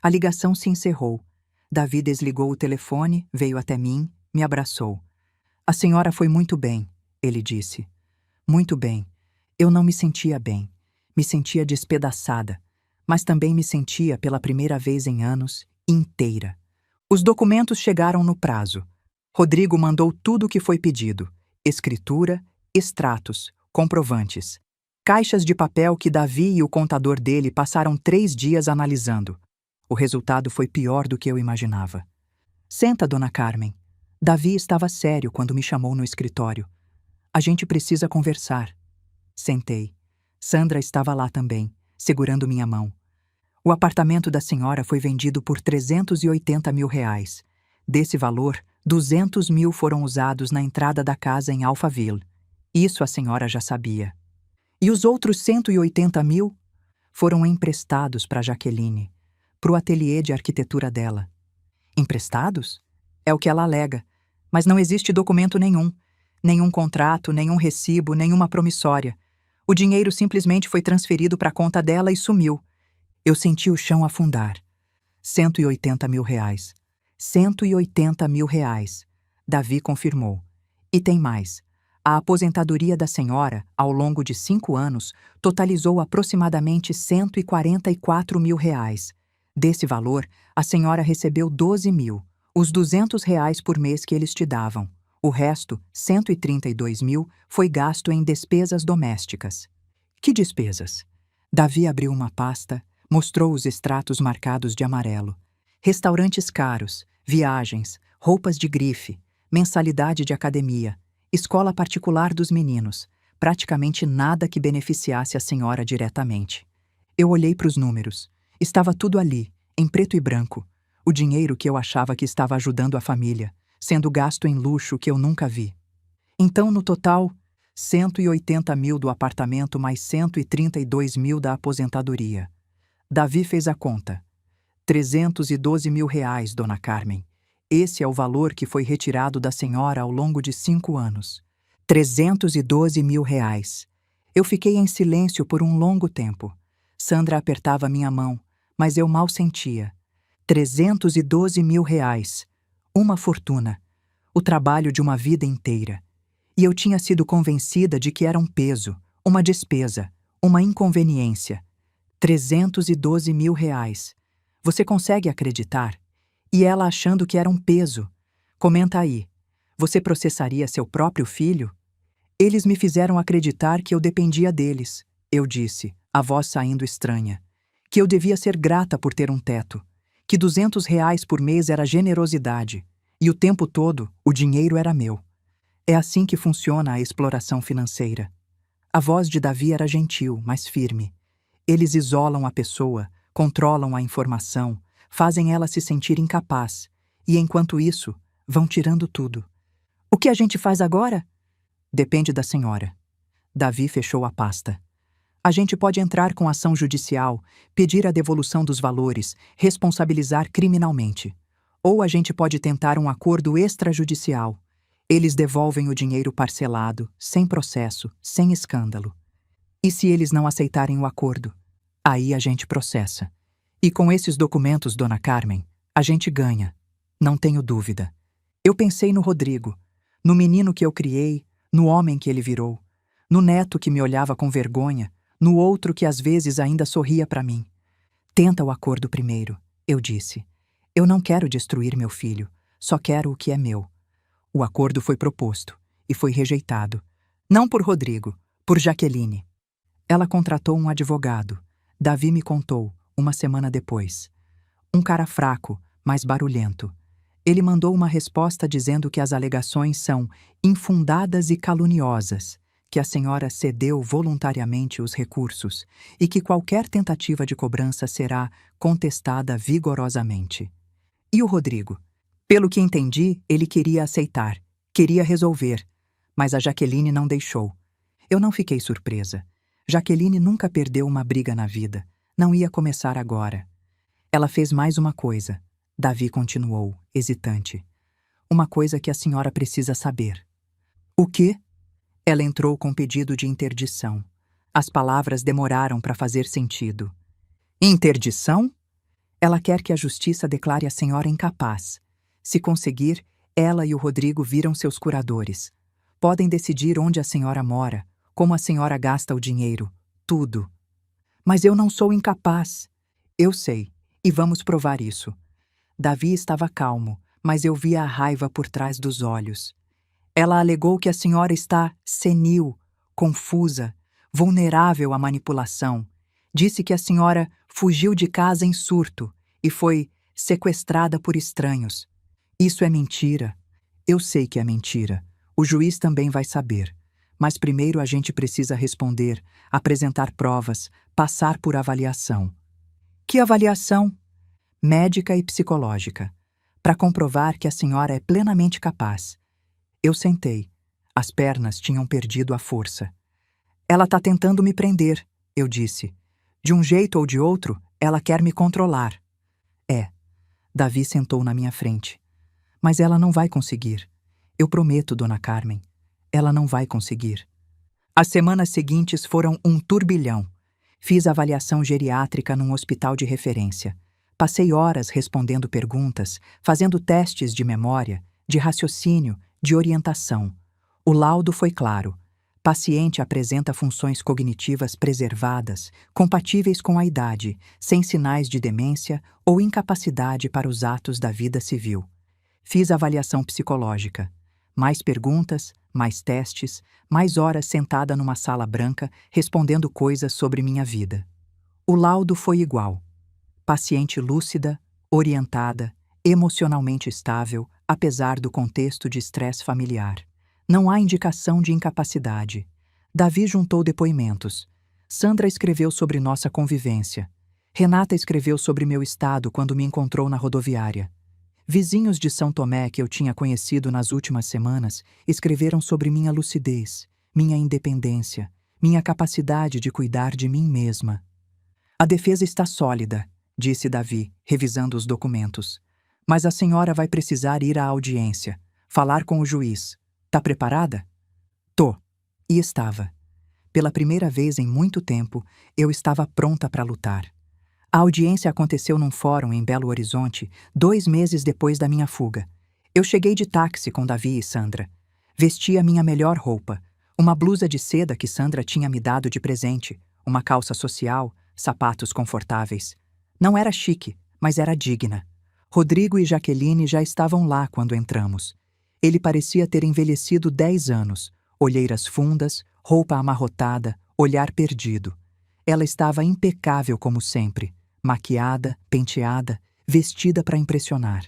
A ligação se encerrou. Davi desligou o telefone, veio até mim, me abraçou. A senhora foi muito bem, ele disse. Muito bem. Eu não me sentia bem. Me sentia despedaçada. Mas também me sentia, pela primeira vez em anos, inteira. Os documentos chegaram no prazo. Rodrigo mandou tudo o que foi pedido. Escritura, extratos, comprovantes. Caixas de papel que Davi e o contador dele passaram 3 dias analisando. O resultado foi pior do que eu imaginava. Senta, dona Carmen. Davi estava sério quando me chamou no escritório. A gente precisa conversar. Sentei. Sandra estava lá também, segurando minha mão. O apartamento da senhora foi vendido por R$380 mil. Desse valor, 200 mil foram usados na entrada da casa em Alphaville. Isso a senhora já sabia. E os outros 180 mil foram emprestados para Jaqueline, para o ateliê de arquitetura dela. Emprestados? É o que ela alega, mas não existe documento nenhum. Nenhum contrato, nenhum recibo, nenhuma promissória. O dinheiro simplesmente foi transferido para a conta dela e sumiu. Eu senti o chão afundar. 180 mil reais. 180 mil reais. Davi confirmou. E tem mais. A aposentadoria da senhora, ao longo de 5 anos, totalizou aproximadamente 144 mil reais. Desse valor, a senhora recebeu 12 mil, os 200 reais por mês que eles te davam. O resto, 132 mil, foi gasto em despesas domésticas. Que despesas? Davi abriu uma pasta, mostrou os extratos marcados de amarelo. Restaurantes caros, viagens, roupas de grife, mensalidade de academia, escola particular dos meninos, praticamente nada que beneficiasse a senhora diretamente. Eu olhei para os números. Estava tudo ali, em preto e branco. O dinheiro que eu achava que estava ajudando a família. sendo gasto em luxo que eu nunca vi. Então, no total, 180 mil do apartamento mais 132 mil da aposentadoria. Davi fez a conta. 312 mil reais, dona Carmen. Esse é o valor que foi retirado da senhora ao longo de 5 anos. 312 mil reais. Eu fiquei em silêncio por um longo tempo. Sandra apertava minha mão, mas eu mal sentia. 312 mil reais. Uma fortuna. O trabalho de uma vida inteira. E eu tinha sido convencida de que era um peso, uma despesa, uma inconveniência. 312 mil reais. Você consegue acreditar? E ela achando que era um peso. Comenta aí. Você processaria seu próprio filho? Eles me fizeram acreditar que eu dependia deles, eu disse, a voz saindo estranha. Que eu devia ser grata por ter um teto. Que 200 reais por mês era generosidade. E o tempo todo, o dinheiro era meu. É assim que funciona a exploração financeira. A voz de Davi era gentil, mas firme. Eles isolam a pessoa, controlam a informação, fazem ela se sentir incapaz, e enquanto isso, vão tirando tudo. O que a gente faz agora? Depende da senhora. Davi fechou a pasta. A gente pode entrar com ação judicial, pedir a devolução dos valores, responsabilizar criminalmente. Ou a gente pode tentar um acordo extrajudicial. Eles devolvem o dinheiro parcelado, sem processo, sem escândalo. E se eles não aceitarem o acordo? Aí a gente processa. E com esses documentos, dona Carmen, a gente ganha. Não tenho dúvida. Eu pensei no Rodrigo, no menino que eu criei, no homem que ele virou, no neto que me olhava com vergonha, no outro que às vezes ainda sorria para mim. Tenta o acordo primeiro, eu disse. Eu não quero destruir meu filho, só quero o que é meu. O acordo foi proposto e foi rejeitado. Não por Rodrigo, por Jaqueline. Ela contratou um advogado. Davi me contou, uma semana depois. Um cara fraco, mas barulhento. Ele mandou uma resposta dizendo que as alegações são infundadas e caluniosas, que a senhora cedeu voluntariamente os recursos e que qualquer tentativa de cobrança será contestada vigorosamente. E o Rodrigo? Pelo que entendi, ele queria aceitar, queria resolver, mas a Jaqueline não deixou. Eu não fiquei surpresa. Jaqueline nunca perdeu uma briga na vida, não ia começar agora. Ela fez mais uma coisa. Davi continuou, hesitante. Uma coisa que a senhora precisa saber. O quê? Ela entrou com pedido de interdição. As palavras demoraram para fazer sentido. Interdição? Ela quer que a justiça declare a senhora incapaz. Se conseguir, ela e o Rodrigo viram seus curadores. Podem decidir onde a senhora mora, como a senhora gasta o dinheiro, tudo. Mas eu não sou incapaz. Eu sei, e vamos provar isso. Davi estava calmo, mas eu via a raiva por trás dos olhos. Ela alegou que a senhora está senil, confusa, vulnerável à manipulação. Disse que a senhora fugiu de casa em surto e foi sequestrada por estranhos. Isso é mentira. Eu sei que é mentira. O juiz também vai saber. Mas primeiro a gente precisa responder, apresentar provas, passar por avaliação. Que avaliação? Médica e psicológica. Para comprovar que a senhora é plenamente capaz. Eu sentei. As pernas tinham perdido a força. Ela está tentando me prender, eu disse. De um jeito ou de outro, ela quer me controlar. É. Davi sentou na minha frente. Mas ela não vai conseguir. Eu prometo, dona Carmen. Ela não vai conseguir. As semanas seguintes foram um turbilhão. Fiz avaliação geriátrica num hospital de referência. Passei horas respondendo perguntas, fazendo testes de memória, de raciocínio, de orientação. O laudo foi claro. Paciente apresenta funções cognitivas preservadas, compatíveis com a idade, sem sinais de demência ou incapacidade para os atos da vida civil. Fiz avaliação psicológica. Mais perguntas, mais testes, mais horas sentada numa sala branca, respondendo coisas sobre minha vida. O laudo foi igual. Paciente lúcida, orientada, emocionalmente estável, apesar do contexto de estresse familiar. Não há indicação de incapacidade. Davi juntou depoimentos. Sandra escreveu sobre nossa convivência. Renata escreveu sobre meu estado quando me encontrou na rodoviária. Vizinhos de São Tomé que eu tinha conhecido nas últimas semanas escreveram sobre minha lucidez, minha independência, minha capacidade de cuidar de mim mesma. A defesa está sólida, disse Davi, revisando os documentos. Mas a senhora vai precisar ir à audiência, falar com o juiz. Tá preparada? Tô. E estava. Pela primeira vez em muito tempo, eu estava pronta para lutar. A audiência aconteceu num fórum em Belo Horizonte, 2 meses depois da minha fuga. Eu cheguei de táxi com Davi e Sandra. Vestia minha melhor roupa, uma blusa de seda que Sandra tinha me dado de presente, uma calça social, sapatos confortáveis. Não era chique, mas era digna. Rodrigo e Jaqueline já estavam lá quando entramos. Ele parecia ter envelhecido 10 anos, olheiras fundas, roupa amarrotada, olhar perdido. Ela estava impecável como sempre, maquiada, penteada, vestida para impressionar.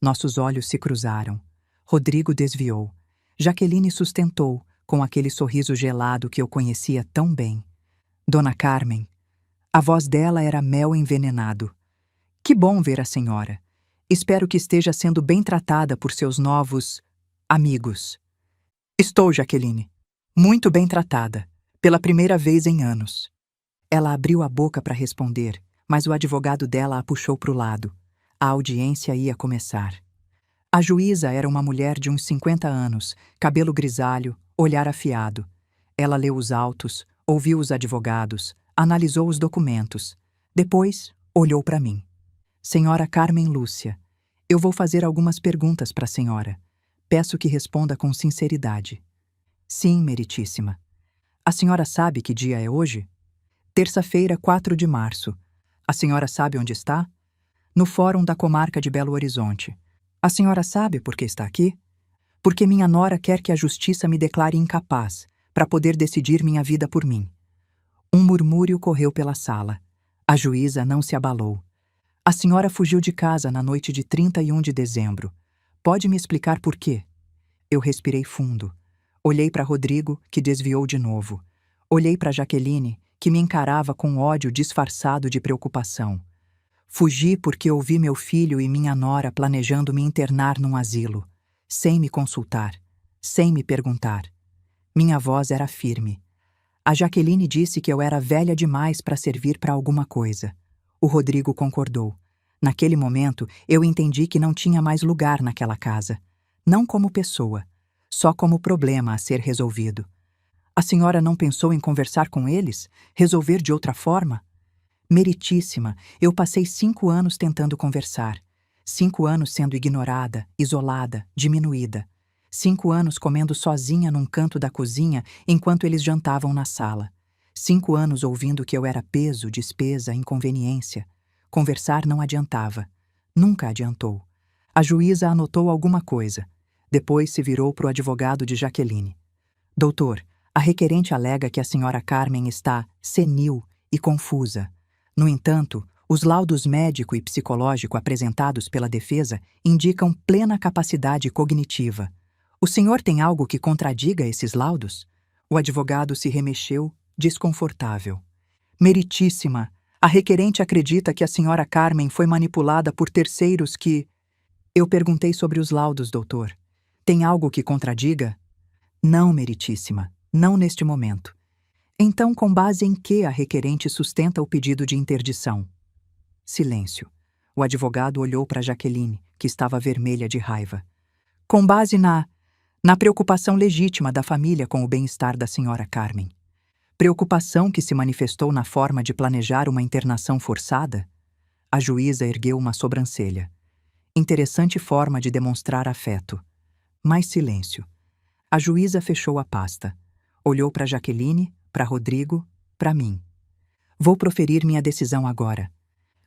Nossos olhos se cruzaram. Rodrigo desviou. Jaqueline sustentou, com aquele sorriso gelado que eu conhecia tão bem. Dona Carmen. A voz dela era mel envenenado. Que bom ver a senhora. Espero que esteja sendo bem tratada por seus novos amigos. Estou, Jaqueline. Muito bem tratada, pela primeira vez em anos. Ela abriu a boca para responder, mas o advogado dela a puxou para o lado. A audiência ia começar. A juíza era uma mulher de uns 50 anos, cabelo grisalho, olhar afiado. Ela leu os autos, ouviu os advogados, analisou os documentos. Depois, olhou para mim. Senhora Carmen Lúcia, eu vou fazer algumas perguntas para a senhora. Peço que responda com sinceridade. Sim, meritíssima. A senhora sabe que dia é hoje? Terça-feira, 4 de março. A senhora sabe onde está? No Fórum da Comarca de Belo Horizonte. A senhora sabe por que está aqui? Porque minha nora quer que a justiça me declare incapaz, para poder decidir minha vida por mim. Um murmúrio correu pela sala. A juíza não se abalou. A senhora fugiu de casa na noite de 31 de dezembro. Pode me explicar por quê? Eu respirei fundo. Olhei para Rodrigo, que desviou de novo. Olhei para Jaqueline, que me encarava com ódio disfarçado de preocupação. Fugi porque ouvi meu filho e minha nora planejando me internar num asilo, sem me consultar, sem me perguntar. Minha voz era firme. A Jaqueline disse que eu era velha demais para servir para alguma coisa. O Rodrigo concordou. Naquele momento, eu entendi que não tinha mais lugar naquela casa. Não como pessoa, só como problema a ser resolvido. A senhora não pensou em conversar com eles? Resolver de outra forma? Meritíssima, eu passei 5 anos tentando conversar. 5 anos sendo ignorada, isolada, diminuída. 5 anos comendo sozinha num canto da cozinha enquanto eles jantavam na sala. 5 anos ouvindo que eu era peso, despesa, inconveniência. Conversar não adiantava. Nunca adiantou. A juíza anotou alguma coisa. Depois se virou para o advogado de Jaqueline. Doutor, a requerente alega que a senhora Carmen está senil e confusa. No entanto, os laudos médico e psicológico apresentados pela defesa indicam plena capacidade cognitiva. O senhor tem algo que contradiga esses laudos? O advogado se remexeu, desconfortável. Meritíssima, a requerente acredita que a senhora Carmen foi manipulada por terceiros que... Eu perguntei sobre os laudos, doutor. Tem algo que contradiga? Não, meritíssima, não neste momento. Então, com base em que a requerente sustenta o pedido de interdição? Silêncio. O advogado olhou para Jaqueline, que estava vermelha de raiva. Com base na preocupação legítima da família com o bem-estar da senhora Carmen. Preocupação que se manifestou na forma de planejar uma internação forçada? A juíza ergueu uma sobrancelha. Interessante forma de demonstrar afeto. Mais silêncio. A juíza fechou a pasta. Olhou para Jaqueline, para Rodrigo, para mim. Vou proferir minha decisão agora.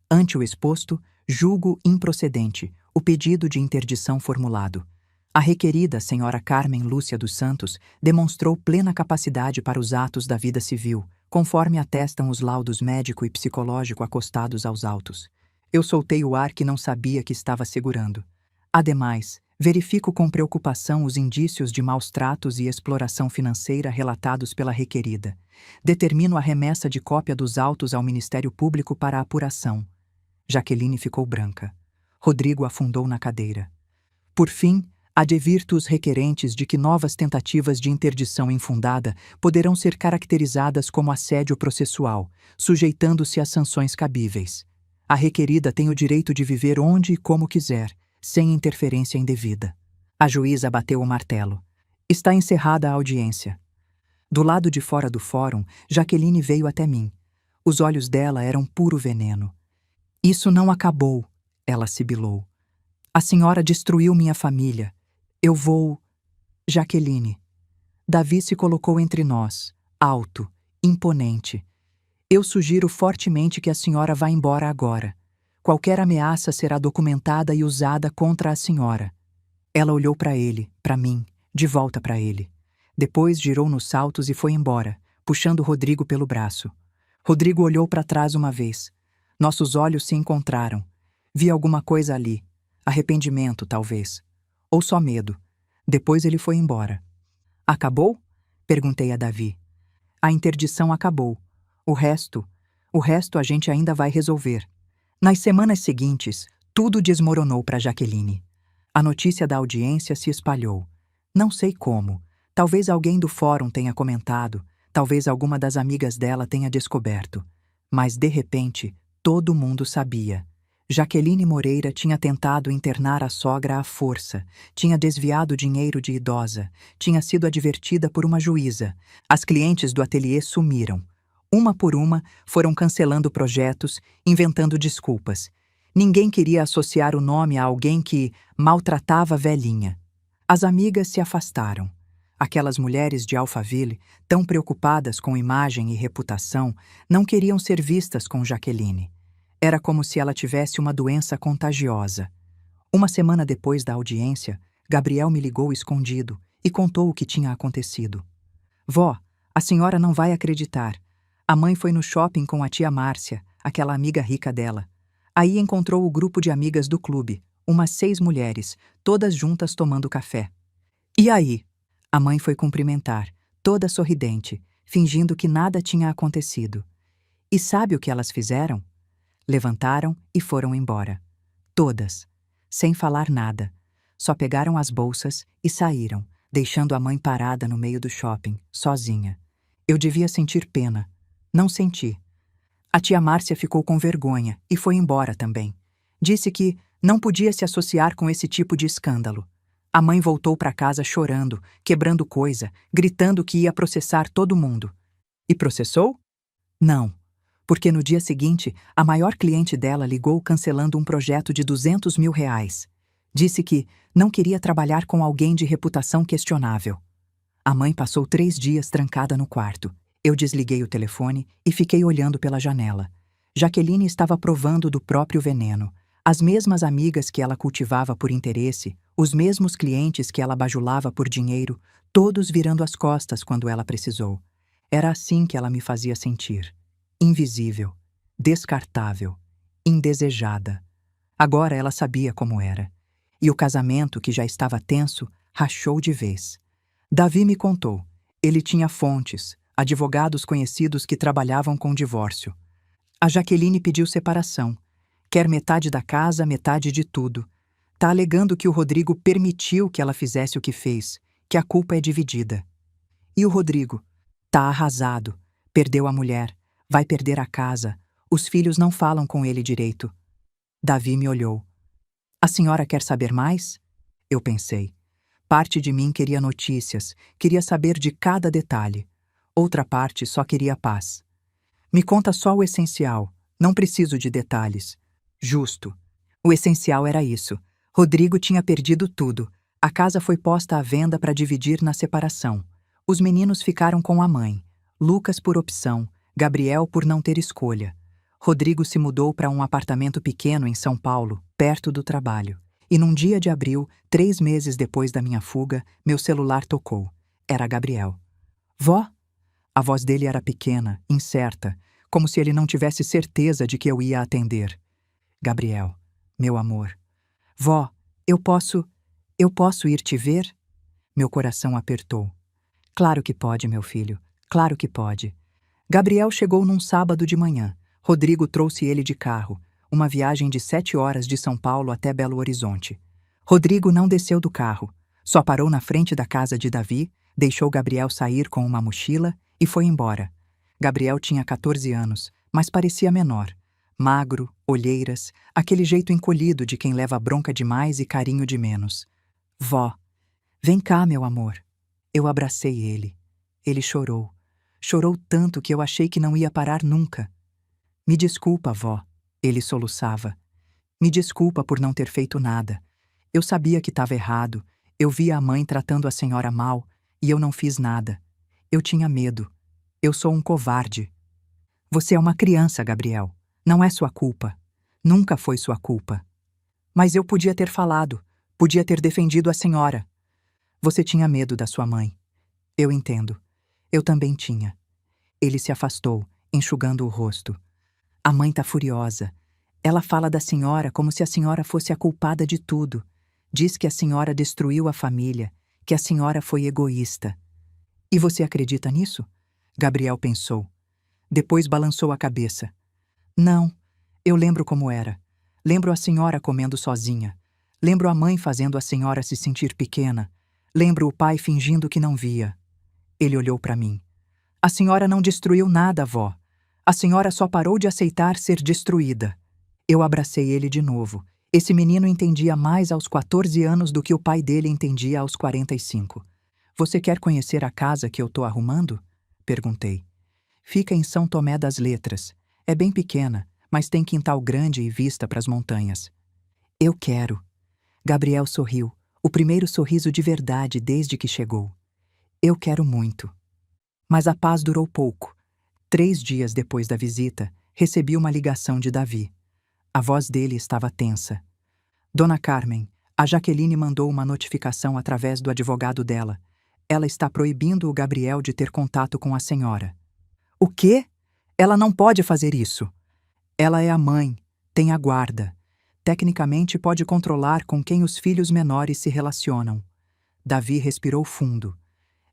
Ante o exposto, julgo improcedente o pedido de interdição formulado. A requerida senhora Carmen Lúcia dos Santos demonstrou plena capacidade para os atos da vida civil, conforme atestam os laudos médico e psicológico acostados aos autos. Eu soltei o ar que não sabia que estava segurando. Ademais, verifico com preocupação os indícios de maus tratos e exploração financeira relatados pela requerida. Determino a remessa de cópia dos autos ao Ministério Público para apuração. Jaqueline ficou branca. Rodrigo afundou na cadeira. Por fim, advirto os requerentes de que novas tentativas de interdição infundada poderão ser caracterizadas como assédio processual, sujeitando-se às sanções cabíveis. A requerida tem o direito de viver onde e como quiser, sem interferência indevida. A juíza bateu o martelo. Está encerrada a audiência. Do lado de fora do fórum, Jaqueline veio até mim. Os olhos dela eram puro veneno. Isso não acabou, ela sibilou. A senhora destruiu minha família. Eu vou... Jaqueline. Davi se colocou entre nós, alto, imponente. Eu sugiro fortemente que a senhora vá embora agora. Qualquer ameaça será documentada e usada contra a senhora. Ela olhou para ele, para mim, de volta para ele. Depois girou nos saltos e foi embora, puxando Rodrigo pelo braço. Rodrigo olhou para trás uma vez. Nossos olhos se encontraram. Vi alguma coisa ali. Arrependimento, talvez. Ou só medo. Depois ele foi embora. Acabou? Perguntei a Davi. A interdição acabou. O resto a gente ainda vai resolver. Nas semanas seguintes, tudo desmoronou para Jaqueline. A notícia da audiência se espalhou. Não sei como. Talvez alguém do fórum tenha comentado, talvez alguma das amigas dela tenha descoberto. Mas, de repente, todo mundo sabia. Jaqueline Moreira tinha tentado internar a sogra à força, tinha desviado dinheiro de idosa, tinha sido advertida por uma juíza. As clientes do ateliê sumiram. Uma por uma, foram cancelando projetos, inventando desculpas. Ninguém queria associar o nome a alguém que maltratava a velhinha. As amigas se afastaram. Aquelas mulheres de Alphaville, tão preocupadas com imagem e reputação, não queriam ser vistas com Jaqueline. Era como se ela tivesse uma doença contagiosa. Uma semana depois da audiência, Gabriel me ligou escondido e contou o que tinha acontecido. Vó, a senhora não vai acreditar. A mãe foi no shopping com a tia Márcia, aquela amiga rica dela. Aí encontrou o grupo de amigas do clube, umas 6 mulheres, todas juntas tomando café. E aí? A mãe foi cumprimentar, toda sorridente, fingindo que nada tinha acontecido. E sabe o que elas fizeram? Levantaram e foram embora. Todas. Sem falar nada. Só pegaram as bolsas e saíram, deixando a mãe parada no meio do shopping, sozinha. Eu devia sentir pena. Não senti. A tia Márcia ficou com vergonha e foi embora também. Disse que não podia se associar com esse tipo de escândalo. A mãe voltou para casa chorando, quebrando coisa, gritando que ia processar todo mundo. E processou? Não, porque no dia seguinte, a maior cliente dela ligou cancelando um projeto de R$200 mil. Disse que não queria trabalhar com alguém de reputação questionável. A mãe passou 3 dias trancada no quarto. Eu desliguei o telefone e fiquei olhando pela janela. Jaqueline estava provando do próprio veneno. As mesmas amigas que ela cultivava por interesse, os mesmos clientes que ela bajulava por dinheiro, todos virando as costas quando ela precisou. Era assim que ela me fazia sentir. Invisível, descartável, indesejada. Agora ela sabia como era. E o casamento, que já estava tenso, rachou de vez. Davi me contou. Ele tinha fontes, advogados conhecidos que trabalhavam com divórcio. A Jaqueline pediu separação. Quer metade da casa, metade de tudo. Tá alegando que o Rodrigo permitiu que ela fizesse o que fez, que a culpa é dividida. E o Rodrigo? Tá arrasado. Perdeu a mulher. Vai perder a casa. Os filhos não falam com ele direito. Davi me olhou. A senhora quer saber mais? Eu pensei. Parte de mim queria notícias, queria saber de cada detalhe. Outra parte só queria paz. Me conta só o essencial. Não preciso de detalhes. Justo. O essencial era isso. Rodrigo tinha perdido tudo. A casa foi posta à venda para dividir na separação. Os meninos ficaram com a mãe. Lucas por opção, Gabriel por não ter escolha. Rodrigo se mudou para um apartamento pequeno em São Paulo, perto do trabalho. E num dia de abril, 3 meses depois da minha fuga, meu celular tocou. Era Gabriel. Vó? A voz dele era pequena, incerta, como se ele não tivesse certeza de que eu ia atender. Gabriel, meu amor. Vó, eu posso ir te ver? Meu coração apertou. Claro que pode, meu filho. Claro que pode. Gabriel chegou num sábado de manhã. Rodrigo trouxe ele de carro. uma viagem de 7 horas de São Paulo até Belo Horizonte. Rodrigo não desceu do carro, só parou na frente da casa de Davi, deixou Gabriel sair com uma mochila e foi embora. Gabriel tinha 14 anos, mas parecia menor. Magro, olheiras, aquele jeito encolhido de quem leva bronca demais e carinho de menos. Vó, vem cá, meu amor. Eu abracei ele. Ele chorou. Chorou tanto que eu achei que não ia parar nunca. Me desculpa, vó. Ele soluçava. Me desculpa por não ter feito nada. Eu sabia que estava errado. Eu via a mãe tratando a senhora mal e eu não fiz nada. Eu tinha medo. Eu sou um covarde. Você é uma criança, Gabriel. Não é sua culpa. Nunca foi sua culpa. Mas eu podia ter falado. Podia ter defendido a senhora. Você tinha medo da sua mãe. Eu entendo. Eu também tinha. Ele se afastou, enxugando o rosto. A mãe tá furiosa. Ela fala da senhora como se a senhora fosse a culpada de tudo. Diz que a senhora destruiu a família, que a senhora foi egoísta. E você acredita nisso? Gabriel pensou. Depois balançou a cabeça. Não, eu lembro como era. Lembro a senhora comendo sozinha. Lembro a mãe fazendo a senhora se sentir pequena. Lembro o pai fingindo que não via. Ele olhou para mim. A senhora não destruiu nada, vó. A senhora só parou de aceitar ser destruída. Eu abracei ele de novo. Esse menino entendia mais aos 14 anos do que o pai dele entendia aos 45. Você quer conhecer a casa que eu tô arrumando? Perguntei. Fica em São Tomé das Letras. É bem pequena, mas tem quintal grande e vista para as montanhas. Eu quero. Gabriel sorriu, o primeiro sorriso de verdade desde que chegou. Eu quero muito. Mas a paz durou pouco. 3 dias depois da visita, recebi uma ligação de Davi. A voz dele estava tensa. Dona Carmen, a Jaqueline mandou uma notificação através do advogado dela. Ela está proibindo o Gabriel de ter contato com a senhora. O quê? Ela não pode fazer isso. Ela é a mãe, tem a guarda. Tecnicamente pode controlar com quem os filhos menores se relacionam. Davi respirou fundo.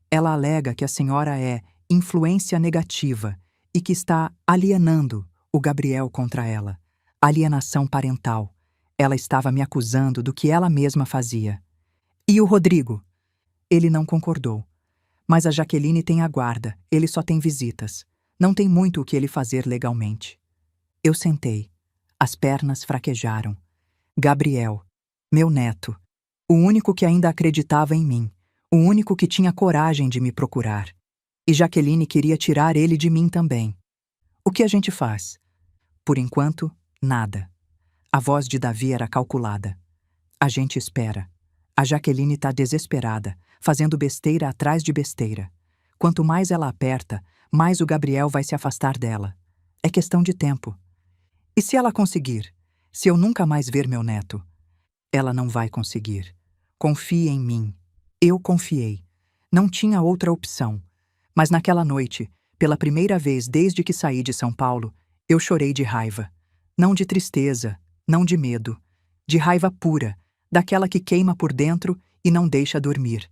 Ela alega que a senhora é influência negativa e que está alienando o Gabriel contra ela. Alienação parental. Ela estava me acusando do que ela mesma fazia. E o Rodrigo? Ele não concordou. Mas a Jaqueline tem a guarda, ele só tem visitas. Não tem muito o que ele fazer legalmente. Eu sentei. As pernas fraquejaram. Gabriel, meu neto, o único que ainda acreditava em mim, o único que tinha coragem de me procurar. E Jaqueline queria tirar ele de mim também. O que a gente faz? Por enquanto, nada. A voz de Davi era calculada. A gente espera. A Jaqueline está desesperada, fazendo besteira atrás de besteira. Quanto mais ela aperta, mais o Gabriel vai se afastar dela. É questão de tempo. E se ela conseguir? Se eu nunca mais ver meu neto? Ela não vai conseguir. Confie em mim. Eu confiei. Não tinha outra opção. Mas naquela noite, pela primeira vez desde que saí de São Paulo, eu chorei de raiva. Não de tristeza, não de medo. De raiva pura, daquela que queima por dentro e não deixa dormir.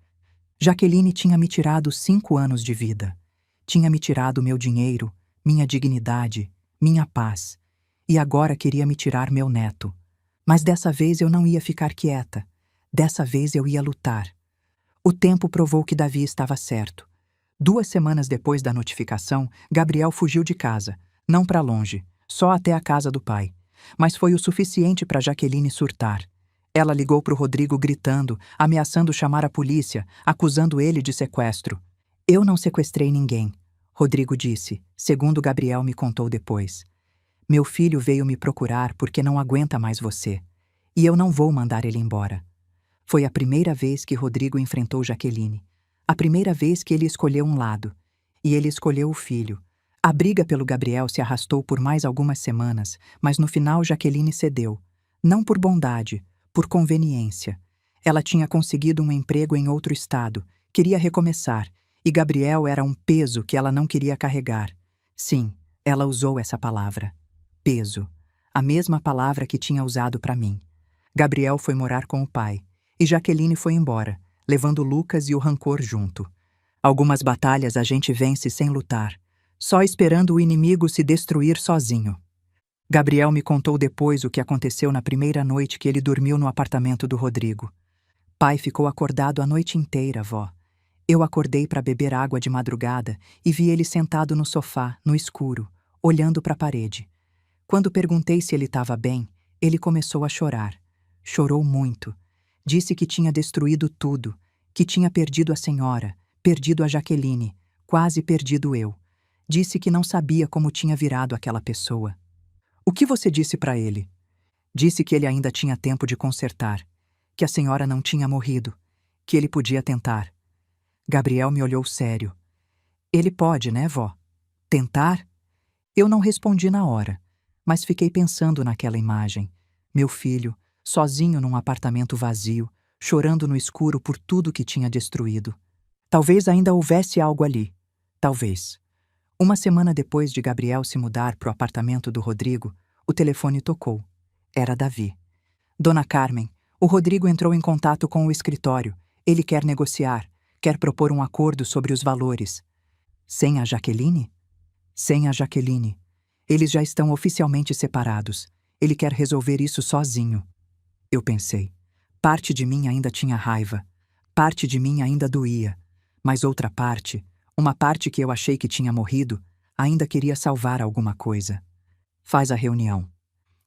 Jaqueline tinha me tirado 5 anos de vida. Tinha me tirado meu dinheiro, minha dignidade, minha paz. E agora queria me tirar meu neto. Mas dessa vez eu não ia ficar quieta. Dessa vez eu ia lutar. O tempo provou que Davi estava certo. 2 semanas depois da notificação, Gabriel fugiu de casa. Não para longe, só até a casa do pai. Mas foi o suficiente para Jaqueline surtar. Ela ligou para o Rodrigo gritando, ameaçando chamar a polícia, acusando ele de sequestro. Eu não sequestrei ninguém, Rodrigo disse, segundo Gabriel me contou depois. Meu filho veio me procurar porque não aguenta mais você. E eu não vou mandar ele embora. Foi a primeira vez que Rodrigo enfrentou Jaqueline. A primeira vez que ele escolheu um lado. E ele escolheu o filho. A briga pelo Gabriel se arrastou por mais algumas semanas, mas no final Jaqueline cedeu. Não por bondade, por conveniência. Ela tinha conseguido um emprego em outro estado, queria recomeçar, e Gabriel era um peso que ela não queria carregar. Sim, ela usou essa palavra. Peso. A mesma palavra que tinha usado para mim. Gabriel foi morar com o pai, e Jaqueline foi embora, levando Lucas e o rancor junto. Algumas batalhas a gente vence sem lutar, só esperando o inimigo se destruir sozinho. Gabriel me contou depois o que aconteceu na primeira noite que ele dormiu no apartamento do Rodrigo. Pai ficou acordado a noite inteira, vó. Eu acordei para beber água de madrugada e vi ele sentado no sofá, no escuro, olhando para a parede. Quando perguntei se ele estava bem, ele começou a chorar. Chorou muito. Disse que tinha destruído tudo, que tinha perdido a senhora, perdido a Jaqueline, quase perdido eu. Disse que não sabia como tinha virado aquela pessoa. O que você disse para ele? Disse que ele ainda tinha tempo de consertar, que a senhora não tinha morrido, que ele podia tentar. Gabriel me olhou sério. Ele pode, né, vó? Tentar? Eu não respondi na hora, mas fiquei pensando naquela imagem. Meu filho, sozinho num apartamento vazio, chorando no escuro por tudo que tinha destruído. Talvez ainda houvesse algo ali. Talvez. Uma semana depois de Gabriel se mudar para o apartamento do Rodrigo, o telefone tocou. Era Davi. Dona Carmen, o Rodrigo entrou em contato com o escritório. Ele quer negociar, quer propor um acordo sobre os valores. Sem a Jaqueline? Sem a Jaqueline. Eles já estão oficialmente separados. Ele quer resolver isso sozinho. Eu pensei. Parte de mim ainda tinha raiva. Parte de mim ainda doía. Mas outra parte, uma parte que eu achei que tinha morrido, ainda queria salvar alguma coisa. Faz a reunião.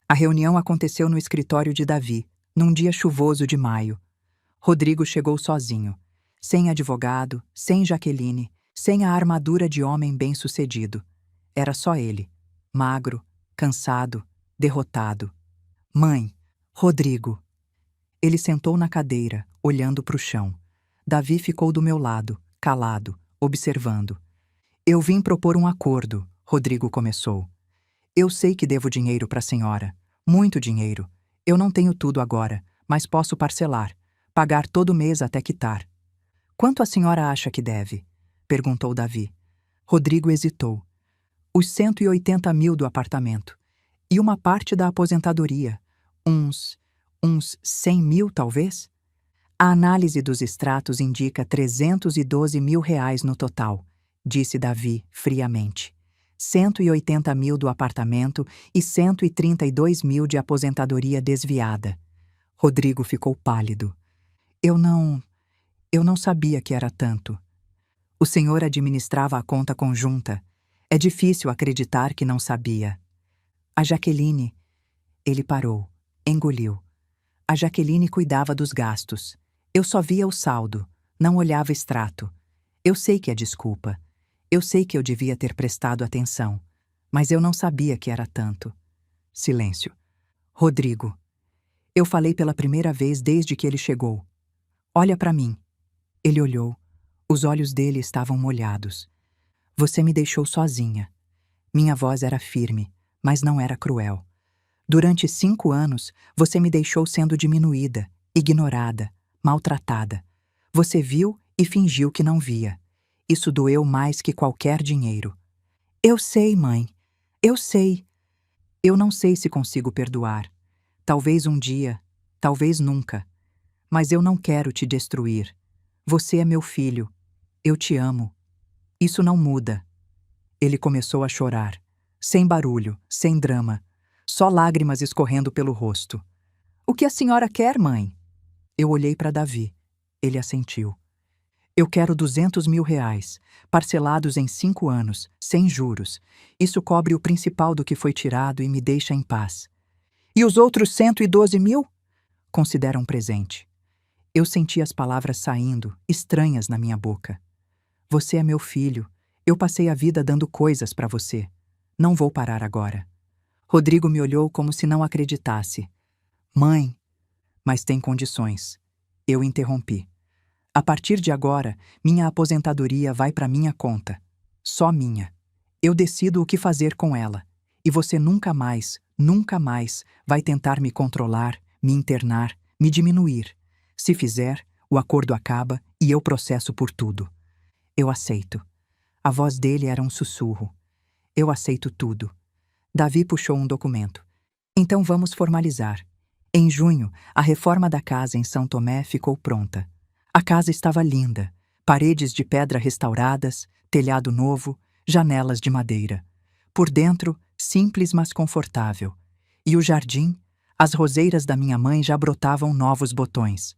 A reunião aconteceu no escritório de Davi, num dia chuvoso de maio. Rodrigo chegou sozinho, sem advogado, sem Jaqueline, sem a armadura de homem bem-sucedido. Era só ele, magro, cansado, derrotado. Mãe, Rodrigo. Ele sentou na cadeira, olhando para o chão. Davi ficou do meu lado, calado, observando. Eu vim propor um acordo, Rodrigo começou. Eu sei que devo dinheiro para a senhora. Muito dinheiro. Eu não tenho tudo agora, mas posso parcelar. Pagar todo mês até quitar. Quanto a senhora acha que deve? Perguntou Davi. Rodrigo hesitou. Os 180 mil do apartamento. E uma parte da aposentadoria. Uns 100 mil, talvez? A análise dos extratos indica 312 mil reais no total, disse Davi friamente. 180 mil do apartamento e 132 mil de aposentadoria desviada. Rodrigo ficou pálido. Eu não sabia que era tanto. O senhor administrava a conta conjunta. É difícil acreditar que não sabia. A Jaqueline... Ele parou, engoliu. A Jaqueline cuidava dos gastos. Eu só via o saldo, não olhava extrato. Eu sei que é desculpa. Eu sei que eu devia ter prestado atenção, mas eu não sabia que era tanto. Silêncio. Rodrigo. Eu falei pela primeira vez desde que ele chegou. Olha para mim. Ele olhou. Os olhos dele estavam molhados. Você me deixou sozinha. Minha voz era firme, mas não era cruel. Durante 5 anos, você me deixou sendo diminuída, ignorada, maltratada. Você viu e fingiu que não via. Isso doeu mais que qualquer dinheiro. Eu sei, mãe. Eu sei. Eu não sei se consigo perdoar. Talvez um dia, talvez nunca. Mas eu não quero te destruir. Você é meu filho. Eu te amo. Isso não muda. Ele começou a chorar. Sem barulho, sem drama. Só lágrimas escorrendo pelo rosto. O que a senhora quer, mãe? Eu olhei para Davi. Ele assentiu. Eu quero 200 mil reais, parcelados em 5 anos, sem juros. Isso cobre o principal do que foi tirado e me deixa em paz. E os outros 112 mil? Considera um presente. Eu senti as palavras saindo, estranhas na minha boca. Você é meu filho. Eu passei a vida dando coisas para você. Não vou parar agora. Rodrigo me olhou como se não acreditasse. Mãe, mas tem condições. Eu interrompi. A partir de agora, minha aposentadoria vai para minha conta. Só minha. Eu decido o que fazer com ela. E você nunca mais vai tentar me controlar, me internar, me diminuir. Se fizer, o acordo acaba e eu processo por tudo. Eu aceito. A voz dele era um sussurro. Eu aceito tudo. Davi puxou um documento. Então vamos formalizar. Em junho, a reforma da casa em São Tomé ficou pronta. A casa estava linda, paredes de pedra restauradas, telhado novo, janelas de madeira. Por dentro, simples mas confortável. E o jardim? As roseiras da minha mãe já brotavam novos botões.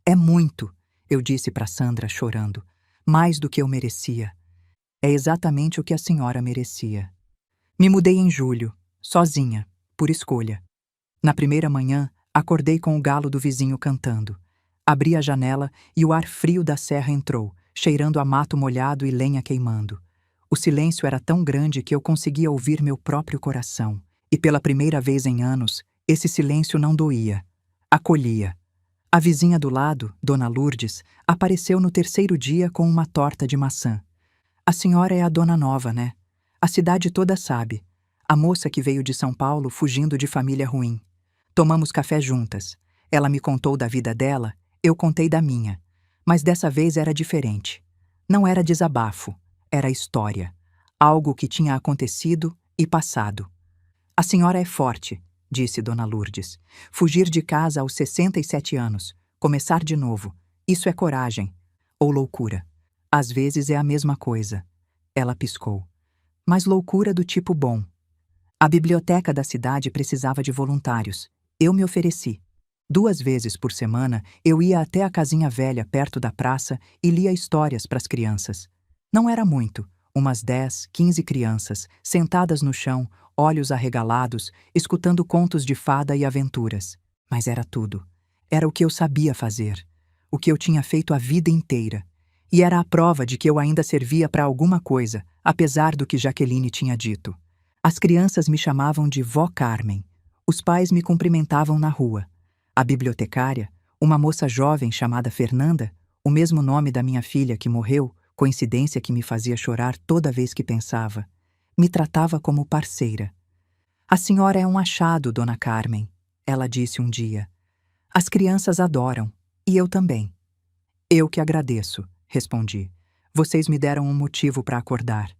É muito, eu disse para Sandra chorando, mais do que eu merecia. É exatamente o que a senhora merecia. Me mudei em julho, sozinha, por escolha. Na primeira manhã, acordei com o galo do vizinho cantando. Abri a janela e o ar frio da serra entrou, cheirando a mato molhado e lenha queimando. O silêncio era tão grande que eu conseguia ouvir meu próprio coração. E pela primeira vez em anos, esse silêncio não doía. Acolhia. A vizinha do lado, Dona Lourdes, apareceu no terceiro dia com uma torta de maçã. A senhora é a dona nova, né? A cidade toda sabe. A moça que veio de São Paulo fugindo de família ruim. Tomamos café juntas. Ela me contou da vida dela, eu contei da minha. Mas dessa vez era diferente. Não era desabafo, era história. Algo que tinha acontecido e passado. A senhora é forte, disse Dona Lourdes. Fugir de casa aos 67 anos, começar de novo. Isso é coragem. Ou loucura. Às vezes é a mesma coisa. Ela piscou. Mas loucura do tipo bom. A biblioteca da cidade precisava de voluntários. Eu me ofereci. 2 vezes por semana, eu ia até a casinha velha perto da praça e lia histórias para as crianças. Não era muito, umas 10, 15 crianças, sentadas no chão, olhos arregalados, escutando contos de fada e aventuras. Mas era tudo. Era o que eu sabia fazer. O que eu tinha feito a vida inteira. E era a prova de que eu ainda servia para alguma coisa, apesar do que Jaqueline tinha dito. As crianças me chamavam de Vó Carmen. Os pais me cumprimentavam na rua. A bibliotecária, uma moça jovem chamada Fernanda, o mesmo nome da minha filha que morreu, coincidência que me fazia chorar toda vez que pensava, me tratava como parceira. A senhora é um achado, Dona Carmen, ela disse um dia. As crianças adoram, e eu também. Eu que agradeço, respondi. Vocês me deram um motivo para acordar.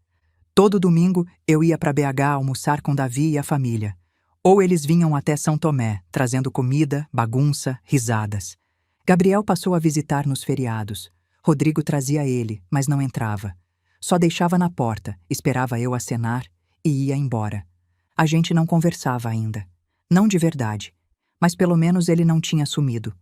Todo domingo eu ia para BH almoçar com Davi e a família. Ou eles vinham até São Tomé, trazendo comida, bagunça, risadas. Gabriel passou a visitar nos feriados. Rodrigo trazia ele, mas não entrava. Só deixava na porta, esperava eu acenar e ia embora. A gente não conversava ainda. Não de verdade. Mas pelo menos ele não tinha sumido.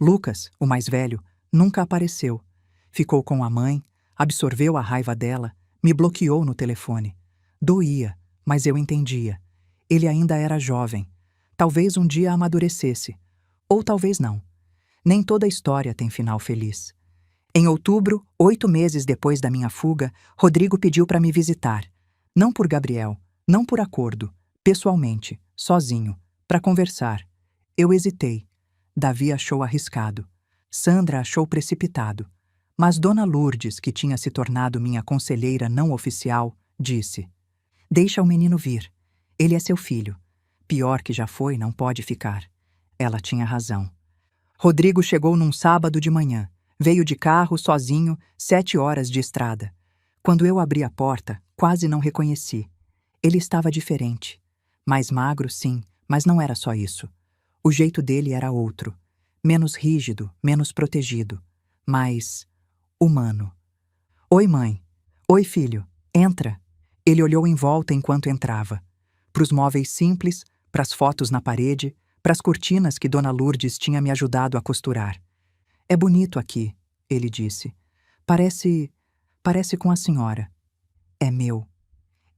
Lucas, o mais velho, nunca apareceu. Ficou com a mãe, absorveu a raiva dela, me bloqueou no telefone. Doía, mas eu entendia. Ele ainda era jovem. Talvez um dia amadurecesse. Ou talvez não. Nem toda história tem final feliz. Em outubro, 8 meses depois da minha fuga, Rodrigo pediu para me visitar. Não por Gabriel, não por acordo, pessoalmente, sozinho, para conversar. Eu hesitei. Davi achou arriscado. Sandra achou precipitado. Mas Dona Lourdes, que tinha se tornado minha conselheira não oficial, disse: Deixa o menino vir. Ele é seu filho. Pior que já foi, não pode ficar. Ela tinha razão. Rodrigo chegou num sábado de manhã. Veio de carro, sozinho, 7 horas de estrada. Quando eu abri a porta, quase não reconheci. Ele estava diferente. Mais magro, sim, mas não era só isso. O jeito dele era outro. Menos rígido, menos protegido. Mais humano. Oi, mãe. Oi, filho. Entra. Ele olhou em volta enquanto entrava. Para os móveis simples, para as fotos na parede, para as cortinas que Dona Lourdes tinha me ajudado a costurar. É bonito aqui, ele disse. Parece com a senhora. É meu.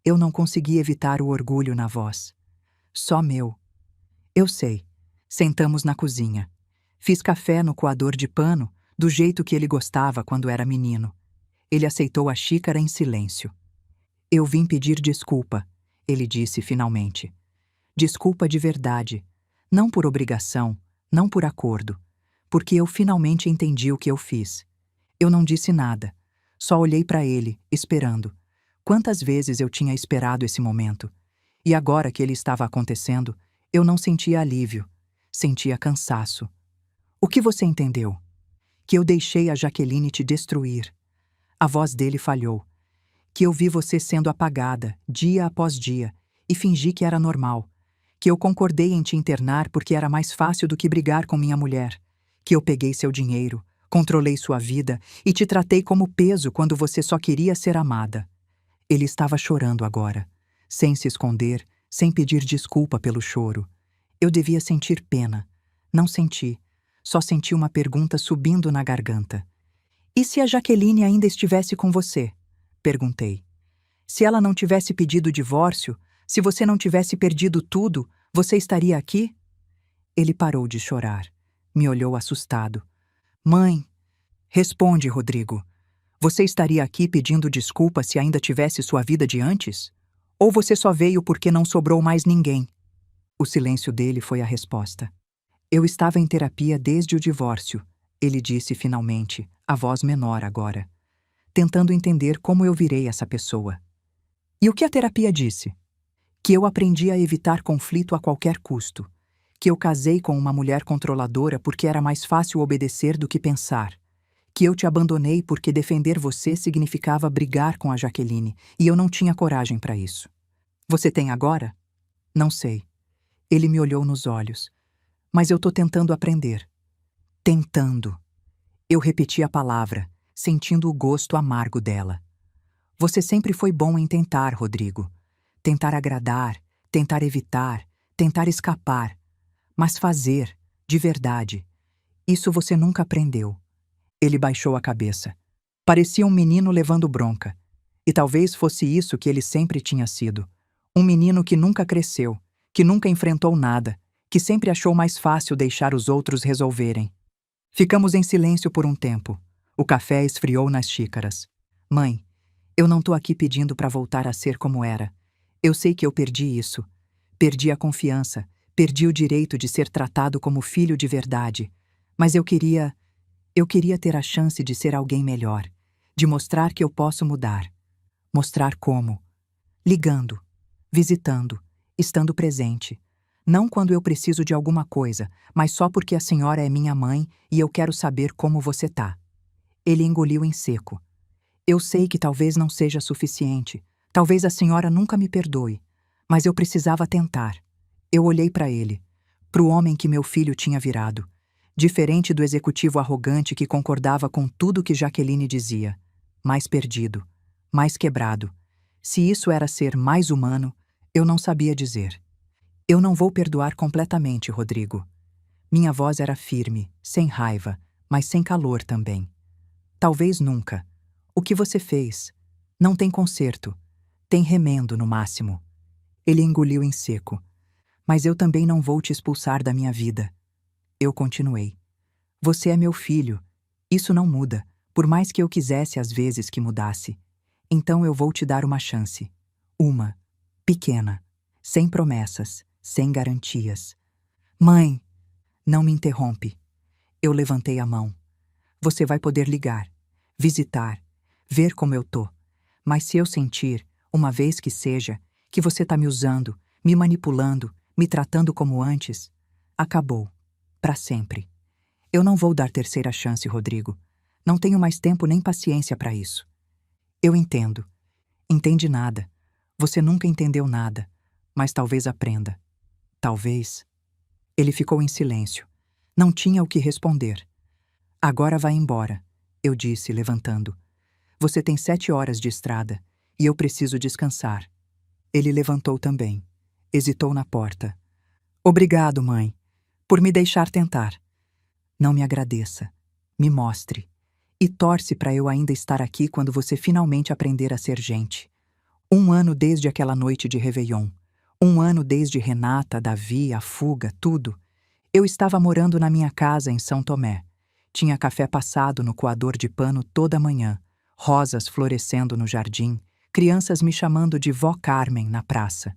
Eu não consegui evitar o orgulho na voz. Só meu. Eu sei. Sentamos na cozinha. Fiz café no coador de pano, do jeito que ele gostava quando era menino. Ele aceitou a xícara em silêncio. Eu vim pedir desculpa, ele disse finalmente. Desculpa de verdade. Não por obrigação, não por acordo. Porque eu finalmente entendi o que eu fiz. Eu não disse nada. Só olhei para ele, esperando. Quantas vezes eu tinha esperado esse momento. E agora que ele estava acontecendo, eu não sentia alívio. Sentia cansaço. O que você entendeu? Que eu deixei a Jaqueline te destruir. A voz dele falhou. Que eu vi você sendo apagada, dia após dia, e fingi que era normal. Que eu concordei em te internar porque era mais fácil do que brigar com minha mulher. Que eu peguei seu dinheiro, controlei sua vida e te tratei como peso quando você só queria ser amada. Ele estava chorando agora. sem se esconder, sem pedir desculpa pelo choro. Eu devia sentir pena. Não senti. Só senti uma pergunta subindo na garganta. E se a Jaqueline ainda estivesse com você? Perguntei. Se ela não tivesse pedido o divórcio, se você não tivesse perdido tudo, você estaria aqui? Ele parou de chorar. Me olhou assustado. Mãe, responde, Rodrigo. Você estaria aqui pedindo desculpa se ainda tivesse sua vida de antes? Ou você só veio porque não sobrou mais ninguém? O silêncio dele foi a resposta. Eu estava em terapia desde o divórcio, ele disse finalmente, a voz menor agora, tentando entender como eu virei essa pessoa. E o que a terapia disse? Que eu aprendi a evitar conflito a qualquer custo, que eu casei com uma mulher controladora porque era mais fácil obedecer do que pensar, que eu te abandonei porque defender você significava brigar com a Jaqueline e eu não tinha coragem para isso. Você tem agora? Não sei. Ele me olhou nos olhos. Mas eu tô tentando aprender. Tentando. Eu repeti a palavra, sentindo o gosto amargo dela. Você sempre foi bom em tentar, Rodrigo. Tentar agradar, tentar evitar, tentar escapar. Mas fazer, de verdade, isso você nunca aprendeu. Ele baixou a cabeça. Parecia um menino levando bronca. E talvez fosse isso que ele sempre tinha sido. Um menino que nunca cresceu, que nunca enfrentou nada, que sempre achou mais fácil deixar os outros resolverem. Ficamos em silêncio por um tempo. O café esfriou nas xícaras. Mãe, eu não tô aqui pedindo para voltar a ser como era. Eu sei que eu perdi isso. Perdi a confiança, perdi o direito de ser tratado como filho de verdade. Mas eu queria ter a chance de ser alguém melhor, de mostrar que eu posso mudar. Mostrar como? Ligando, visitando, estando presente. Não quando eu preciso de alguma coisa, mas só porque a senhora é minha mãe e eu quero saber como você tá. Ele engoliu em seco. Eu sei que talvez não seja suficiente. Talvez a senhora nunca me perdoe. Mas eu precisava tentar. Eu olhei para ele, para o homem que meu filho tinha virado. Diferente do executivo arrogante que concordava com tudo que Jaqueline dizia. Mais perdido, mais quebrado. Se isso era ser mais humano, eu não sabia dizer. Eu não vou perdoar completamente, Rodrigo. Minha voz era firme, sem raiva, mas sem calor também. Talvez nunca. O que você fez? Não tem conserto. Tem remendo, no máximo. Ele engoliu em seco. Mas eu também não vou te expulsar da minha vida. Eu continuei. Você é meu filho. Isso não muda, por mais que eu quisesse às vezes que mudasse. Então eu vou te dar uma chance. Uma. Pequena. Sem promessas. Sem garantias. Mãe! Não me interrompe. Eu levantei a mão. Você vai poder ligar, visitar, ver como eu tô. Mas se eu sentir, uma vez que seja, que você tá me usando, me manipulando, me tratando como antes, acabou. Pra sempre. Eu não vou dar terceira chance, Rodrigo. Não tenho mais tempo nem paciência pra isso. Eu entendo. Entende nada. Você nunca entendeu nada. Mas talvez aprenda. Talvez. Ele ficou em silêncio. Não tinha o que responder. Agora vai embora, eu disse, levantando. Você tem 7 horas de estrada e eu preciso descansar. Ele levantou também. Hesitou na porta. Obrigado, mãe, por me deixar tentar. Não me agradeça. Me mostre. E torce para eu ainda estar aqui quando você finalmente aprender a ser gente. 1 ano desde aquela noite de Réveillon. 1 ano desde Renata, Davi, a fuga, tudo. Eu estava morando na minha casa em São Tomé. Tinha café passado no coador de pano toda manhã, rosas florescendo no jardim, crianças me chamando de vó Carmen na praça.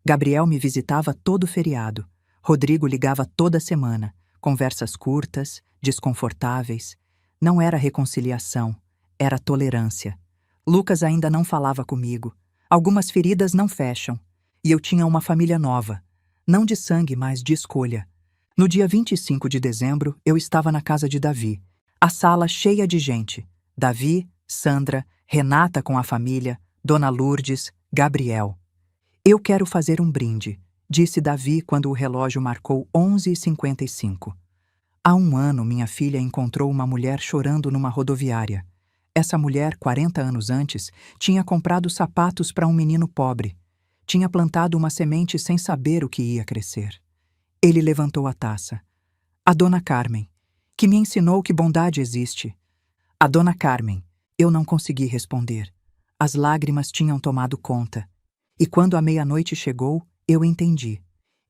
Gabriel me visitava todo feriado. Rodrigo ligava toda semana. Conversas curtas, desconfortáveis. Não era reconciliação, era tolerância. Lucas ainda não falava comigo. Algumas feridas não fecham. E eu tinha uma família nova. Não de sangue, mas de escolha. No dia 25 de dezembro, eu estava na casa de Davi. A sala cheia de gente. Davi, Sandra, Renata com a família, Dona Lourdes, Gabriel. Eu quero fazer um brinde, disse Davi quando o relógio marcou 11h55. Há 1 ano, minha filha encontrou uma mulher chorando numa rodoviária. Essa mulher, 40 anos antes, tinha comprado sapatos para um menino pobre. Tinha plantado uma semente sem saber o que ia crescer. Ele levantou a taça. A Dona Carmen, que me ensinou que bondade existe. A Dona Carmen. Eu não consegui responder. As lágrimas tinham tomado conta. E quando a meia-noite chegou, eu entendi.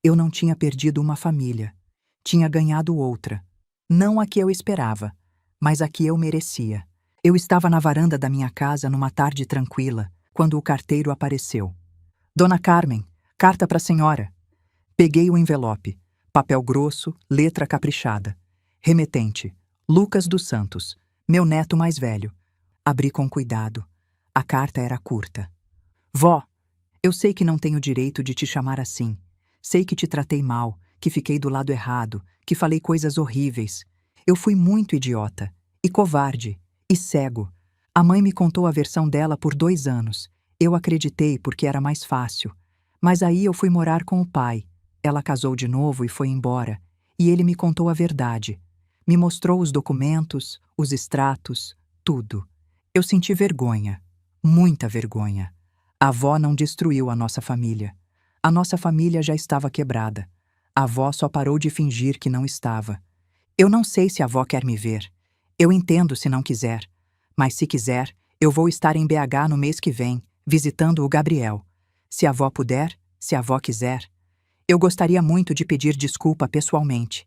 Eu não tinha perdido uma família. Tinha ganhado outra. Não a que eu esperava, mas a que eu merecia. Eu estava na varanda da minha casa numa tarde tranquila, quando o carteiro apareceu. Dona Carmen, carta para a senhora. Peguei o envelope. Papel grosso, letra caprichada. Remetente, Lucas dos Santos, meu neto mais velho. Abri com cuidado. A carta era curta. Vó, eu sei que não tenho direito de te chamar assim. Sei que te tratei mal, que fiquei do lado errado, que falei coisas horríveis. Eu fui muito idiota, e covarde, e cego. A mãe me contou a versão dela por 2 anos. Eu acreditei porque era mais fácil. Mas aí eu fui morar com o pai. Ela casou de novo e foi embora. E ele me contou a verdade. Me mostrou os documentos, os extratos, tudo. Eu senti vergonha, muita vergonha. A avó não destruiu a nossa família. A nossa família já estava quebrada. A avó só parou de fingir que não estava. Eu não sei se a avó quer me ver. Eu entendo se não quiser. Mas se quiser, eu vou estar em BH no mês que vem, visitando o Gabriel. Se a avó puder, se a avó quiser. Eu gostaria muito de pedir desculpa pessoalmente.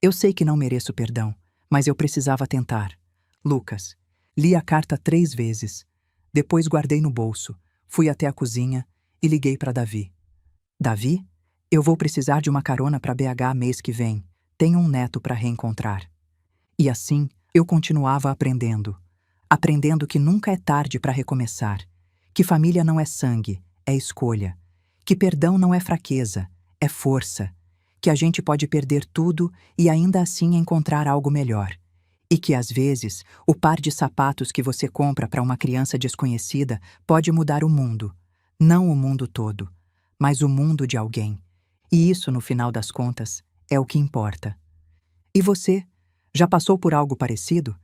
Eu sei que não mereço perdão, mas eu precisava tentar. Lucas. Li a carta 3 vezes. Depois guardei no bolso, fui até a cozinha e liguei para Davi. Davi, eu vou precisar de uma carona para BH mês que vem. Tenho um neto para reencontrar. E assim, eu continuava aprendendo. Aprendendo que nunca é tarde para recomeçar. Que família não é sangue, é escolha. Que perdão não é fraqueza, é força. Que a gente pode perder tudo e ainda assim encontrar algo melhor. E que, às vezes, o par de sapatos que você compra para uma criança desconhecida pode mudar o mundo. Não o mundo todo, mas o mundo de alguém. E isso, no final das contas, é o que importa. E você? Já passou por algo parecido?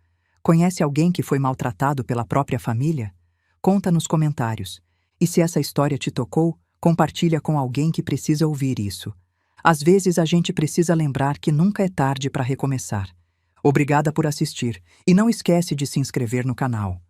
Conhece alguém que foi maltratado pela própria família? Conta nos comentários. E se essa história te tocou, compartilha com alguém que precisa ouvir isso. Às vezes a gente precisa lembrar que nunca é tarde para recomeçar. Obrigada por assistir e não esquece de se inscrever no canal.